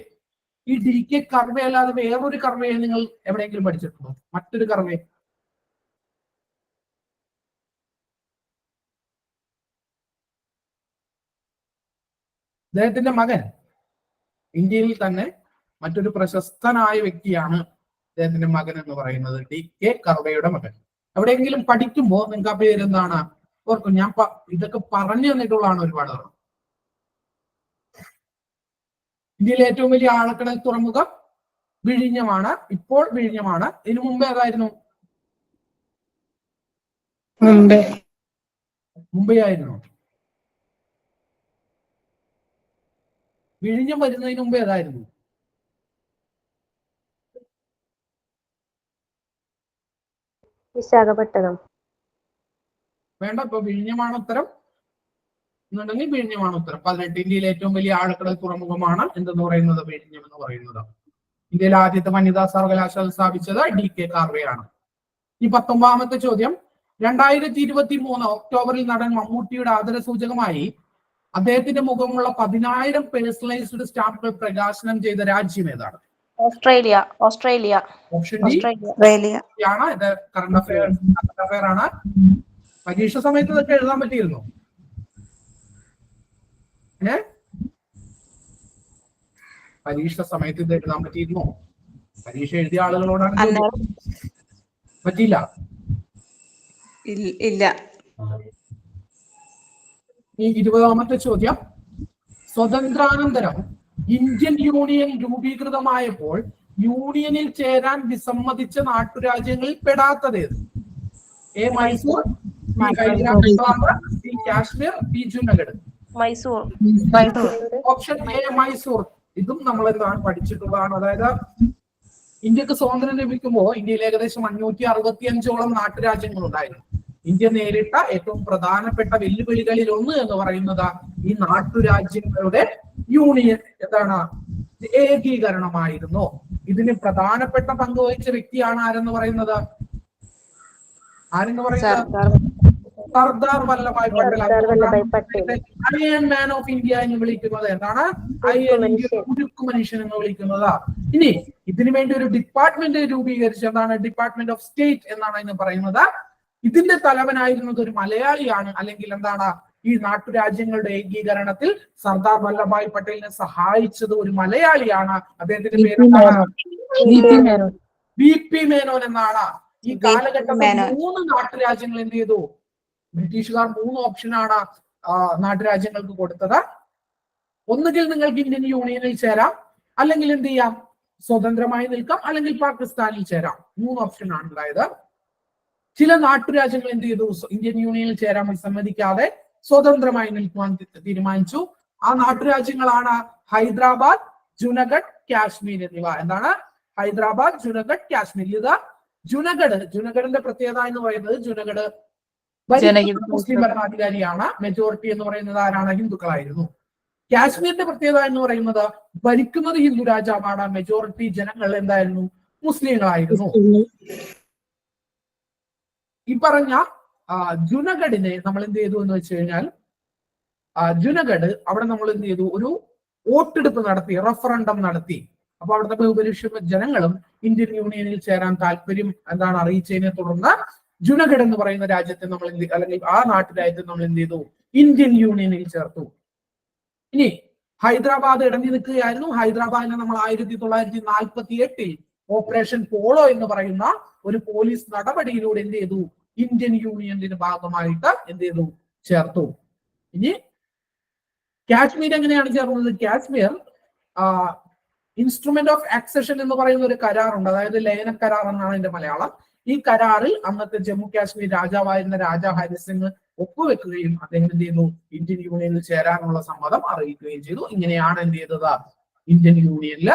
ഈ DK കർവേ അല്ലാതെ വേറൊരു കർവേ നിങ്ങൾ എവിടെയെങ്കിലും പഠിച്ചിട്ടുണ്ടോ? മറ്റൊരു കർവേ? അദ്ദേഹത്തിന്റെ മകൻ ഇന്ത്യയിൽ തന്നെ മറ്റൊരു പ്രശസ്തനായ വ്യക്തിയാണ് അദ്ദേഹത്തിന്റെ മകൻ എന്ന് പറയുന്നത്. DK കർവയുടെ മകൻ. എവിടെയെങ്കിലും പഠിക്കുമ്പോൾ നിങ്ങൾക്ക് ആ പേര് എന്താണ് ഓർക്കും? ഞാൻ ഇതൊക്കെ പറഞ്ഞു തന്നിട്ടുള്ളതാണ് ഒരുപാട്. ഇന്ത്യയിലെ ഏറ്റവും വലിയ ആഴക്കടൽ തുറമുഖം വിഴിഞ്ഞമാണ്. ഇപ്പോൾ വിഴിഞ്ഞമാണ്. ഇതിനു മുമ്പ് ഏതായിരുന്നു? മുംബൈ ആയിരുന്നു. വിഴിഞ്ഞം വരുന്നതിന് മുമ്പ് ഏതായിരുന്നു? വിശാഖപട്ടണം. വേണ്ട, ഇപ്പൊ വിഴിഞ്ഞമാണ് ഉത്തരം എന്നുണ്ടെങ്കിൽ വിഴിഞ്ഞമാണ് ഉത്തരം. 18 ഇന്ത്യയിലെ ഏറ്റവും വലിയ ആഴക്കടൽ തുറമുഖമാണ് എന്തെന്ന് പറയുന്നത്? വിഴിഞ്ഞം എന്ന് പറയുന്നത്. ഇന്ത്യയിലെ ആദ്യത്തെ വനിതാ സർവകലാശാല സ്ഥാപിച്ചത് DK കാർവേ ആണ്. ഈ 19ാമത്തെ ചോദ്യം, 2023 ഒക്ടോബറിൽ നടൻ മമ്മൂട്ടിയുടെ ആദരസൂചകമായി അദ്ദേഹത്തിന്റെ മുഖമുള്ള 10,000 പേഴ്സണലൈസ്ഡ് സ്റ്റാമ്പുകൾ പ്രകാശനം ചെയ്ത രാജ്യം ഏതാണ്? ഓസ്ട്രേലിയ. ഓപ്ഷൻ ഡി ആണ്. ഇത് കറണ്ട് അഫയർ ആണ്. പരീക്ഷ സമയത്ത് ഇതൊക്കെ എഴുതാൻ പറ്റിയിരുന്നു. പരീക്ഷ സമയത്ത് ഇത് എഴുതാൻ പറ്റിയിരുന്നോ? പരീക്ഷ എഴുതിയ ആളുകളോടാണ് പറ്റിയില്ല. ഇല്ല. ഈ 20ാമത്തെ ചോദ്യം, സ്വതന്ത്രാനന്തരം ഇന്ത്യൻ യൂണിയൻ രൂപീകൃതമായപ്പോൾ യൂണിയനിൽ ചേരാൻ വിസമ്മതിച്ച നാട്ടുരാജ്യങ്ങളിൽ പെടാത്തത്? A Mysore, B Hyderabad, C Kashmir, D Junagadh. Mysore. Option A Mysore. ഇതും നമ്മൾ എന്താണ് പഠിച്ചിട്ടുള്ളതാണ്. അതായത് ഇന്ത്യക്ക് സ്വാതന്ത്ര്യം ലഭിക്കുമ്പോൾ ഇന്ത്യയിൽ ഏകദേശം 565ഓളം നാട്ടുരാജ്യങ്ങൾ ഉണ്ടായിരുന്നു. ഇന്ത്യ നേരിട്ട ഏറ്റവും പ്രധാനപ്പെട്ട വെല്ലുവിളികളിൽ ഒന്ന് എന്ന് പറയുന്നത് ഈ നാട്ടുരാജ്യങ്ങളുടെ യൂണിയൻ എന്താണ് ഏകീകരണമായിരുന്നു. ഇതിന് പ്രധാനപ്പെട്ട പങ്ക് വഹിച്ച വ്യക്തിയാണ് ആരെന്ന് പറയുന്നത്? Sardar Vallabhbhai Patel. Iron man of India എന്ന് വിളിക്കുന്നത് എന്താണ്? അയൺ ഇന്ത്യ, ഉരുക്കു മനുഷ്യൻ എന്ന് വിളിക്കുന്നത്. ഇനി ഇതിനു വേണ്ടി ഒരു ഡിപ്പാർട്ട്മെന്റ് രൂപീകരിച്ചു. എന്താണ്? ഡിപ്പാർട്ട്മെന്റ് ഓഫ് സ്റ്റേറ്റ് എന്നാണ് ഇതിന് പറയുന്നത്. ഇതിന്റെ തലവനായിരുന്നത് ഒരു മലയാളിയാണ്, അല്ലെങ്കിൽ എന്താണ് ഈ നാട്ടുരാജ്യങ്ങളുടെ ഏകീകരണത്തിൽ സർദാർ വല്ലഭായ് പട്ടേലിനെ സഹായിച്ചത് ഒരു മലയാളിയാണ്. അദ്ദേഹത്തിന്റെ പേര് BP മേനോൻ എന്നാണ്. ഈ കാലഘട്ടത്തിൽ 3 നാട്ടുരാജ്യങ്ങൾ എന്ത് ചെയ്തു? ബ്രിട്ടീഷുകാർ 3 ഓപ്ഷനാണ് നാട്ടുരാജ്യങ്ങൾക്ക് കൊടുത്തത്. ഒന്നുകിൽ നിങ്ങൾക്ക് ഇന്ത്യൻ യൂണിയനിൽ ചേരാം, അല്ലെങ്കിൽ എന്ത് ചെയ്യാം, സ്വതന്ത്രമായി നിൽക്കാം, അല്ലെങ്കിൽ പാകിസ്ഥാനിൽ ചേരാം. 3 ഓപ്ഷനാണ് ഉണ്ടായത്. ചില നാട്ടുരാജ്യങ്ങൾ എന്ത് ചെയ്തു? ഇന്ത്യൻ യൂണിയനിൽ ചേരാൻ സമ്മതിക്കാതെ സ്വതന്ത്രമായി നിൽക്കുവാൻ തീരുമാനിച്ചു. ആ നാട്ടുരാജ്യങ്ങളാണ് ഹൈദരാബാദ്, ജുനഗഡ്, കാശ്മീർ എന്നിവ. എന്താണ്? ഹൈദരാബാദ്, ജുനഗഡ്, കാശ്മീർ. ഇത് ജുനഗഡിന്റെ പ്രത്യേകത എന്ന് പറയുന്നത്, ജുനഗഡ് മുസ്ലിം ഭരണാധികാരിയാണ്. മെജോറിറ്റി എന്ന് പറയുന്നത് ആരാണ്? ഹിന്ദുക്കളായിരുന്നു. കാശ്മീരിന്റെ പ്രത്യേകത എന്ന് പറയുന്നത് ഭരിക്കുന്നത് ഹിന്ദു രാജാവാണ്. മെജോറിറ്റി ജനങ്ങൾ എന്തായിരുന്നു? മുസ്ലിങ്ങളായിരുന്നു. ഈ പറഞ്ഞ ജുനഗഡിനെ നമ്മൾ എന്ത് ചെയ്തു എന്ന് വെച്ച് കഴിഞ്ഞാൽ, ജുനഗഡ് അവിടെ നമ്മൾ എന്ത് ചെയ്തു? ഒരു വോട്ടെടുപ്പ് നടത്തി, റഫറൻഡം നടത്തി. അപ്പൊ അവിടുത്തെ ബഹുഭൂരിപക്ഷം ജനങ്ങളും ഇന്ത്യൻ യൂണിയനിൽ ചേരാൻ താല്പര്യം അറിയിച്ചതിനെ തുടർന്ന് ജുനഗഡ് എന്ന് പറയുന്ന രാജ്യത്തെ നമ്മൾ അല്ലെങ്കിൽ ആ നാട്ടുരാജ്യത്തെ നമ്മൾ എന്ത് ചെയ്തു? ഇന്ത്യൻ യൂണിയനിൽ ചേർത്തു. ഇനി ഹൈദരാബാദ് ഇടഞ്ഞു നിൽക്കുകയായിരുന്നു. ഹൈദരാബാദിനെ നമ്മൾ 1948 ഓപ്പറേഷൻ പോളോ എന്ന് പറയുന്ന ഒരു പോലീസ് നടപടിയിലൂടെ എന്ത് ചെയ്തു? ഇന്ത്യൻ യൂണിയന്റെ ഭാഗമായിട്ട് എന്ത് ചെയ്തു? ചേർത്തു. ഇനി കാശ്മീർ എങ്ങനെയാണ് ചേർന്നത്? കാശ്മീർ ഇൻസ്ട്രുമെന്റ് ഓഫ് ആക്സഷൻ എന്ന് പറയുന്ന ഒരു കരാറുണ്ട്. അതായത് ലയന കരാർ എന്നാണ് ഇതിന്റെ മലയാളം. ഈ കരാറിൽ അന്നത്തെ ജമ്മു കാശ്മീർ രാജാവായിരുന്ന രാജാ ഹരി സിംഗ് ഒപ്പുവെക്കുകയും അദ്ദേഹം എന്ത് ചെയ്യുന്നു? ഇന്ത്യൻ യൂണിയനിൽ ചേരാനുള്ള സമ്മതം അറിയിക്കുകയും ചെയ്തു. ഇങ്ങനെയാണ് എന്ത് ചെയ്തത്? ഇന്ത്യൻ യൂണിയനിൽ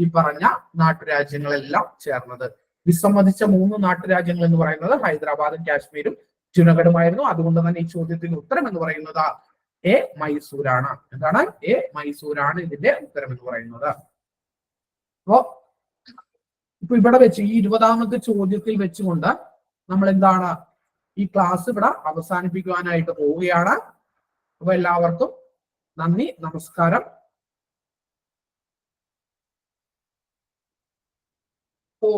ഈ പറഞ്ഞ നാട്ടുരാജ്യങ്ങളെല്ലാം ചേർന്നത്. വിസമ്മതിച്ച 3 നാട്ടുരാജ്യങ്ങൾ എന്ന് പറയുന്നത് ഹൈദരാബാദും കാശ്മീരും ജുനഗഡുമായിരുന്നു. അതുകൊണ്ട് തന്നെ ഈ ചോദ്യത്തിന് ഉത്തരം എന്ന് പറയുന്നത് എ മൈസൂരാണ്. എന്താണ്? എ മൈസൂരാണ് ഇതിന്റെ ഉത്തരം എന്ന് പറയുന്നത്. അപ്പോ ഇപ്പൊ ഇവിടെ വെച്ച് ഈ 20ാമത്തെ ചോദ്യത്തിൽ വെച്ചുകൊണ്ട് നമ്മൾ എന്താണ് ഈ ക്ലാസ് ഇവിടെ അവസാനിപ്പിക്കുവാനായിട്ട് പോവുകയാണ്. അപ്പൊ എല്ലാവർക്കും നന്ദി, നമസ്കാരം. ഓ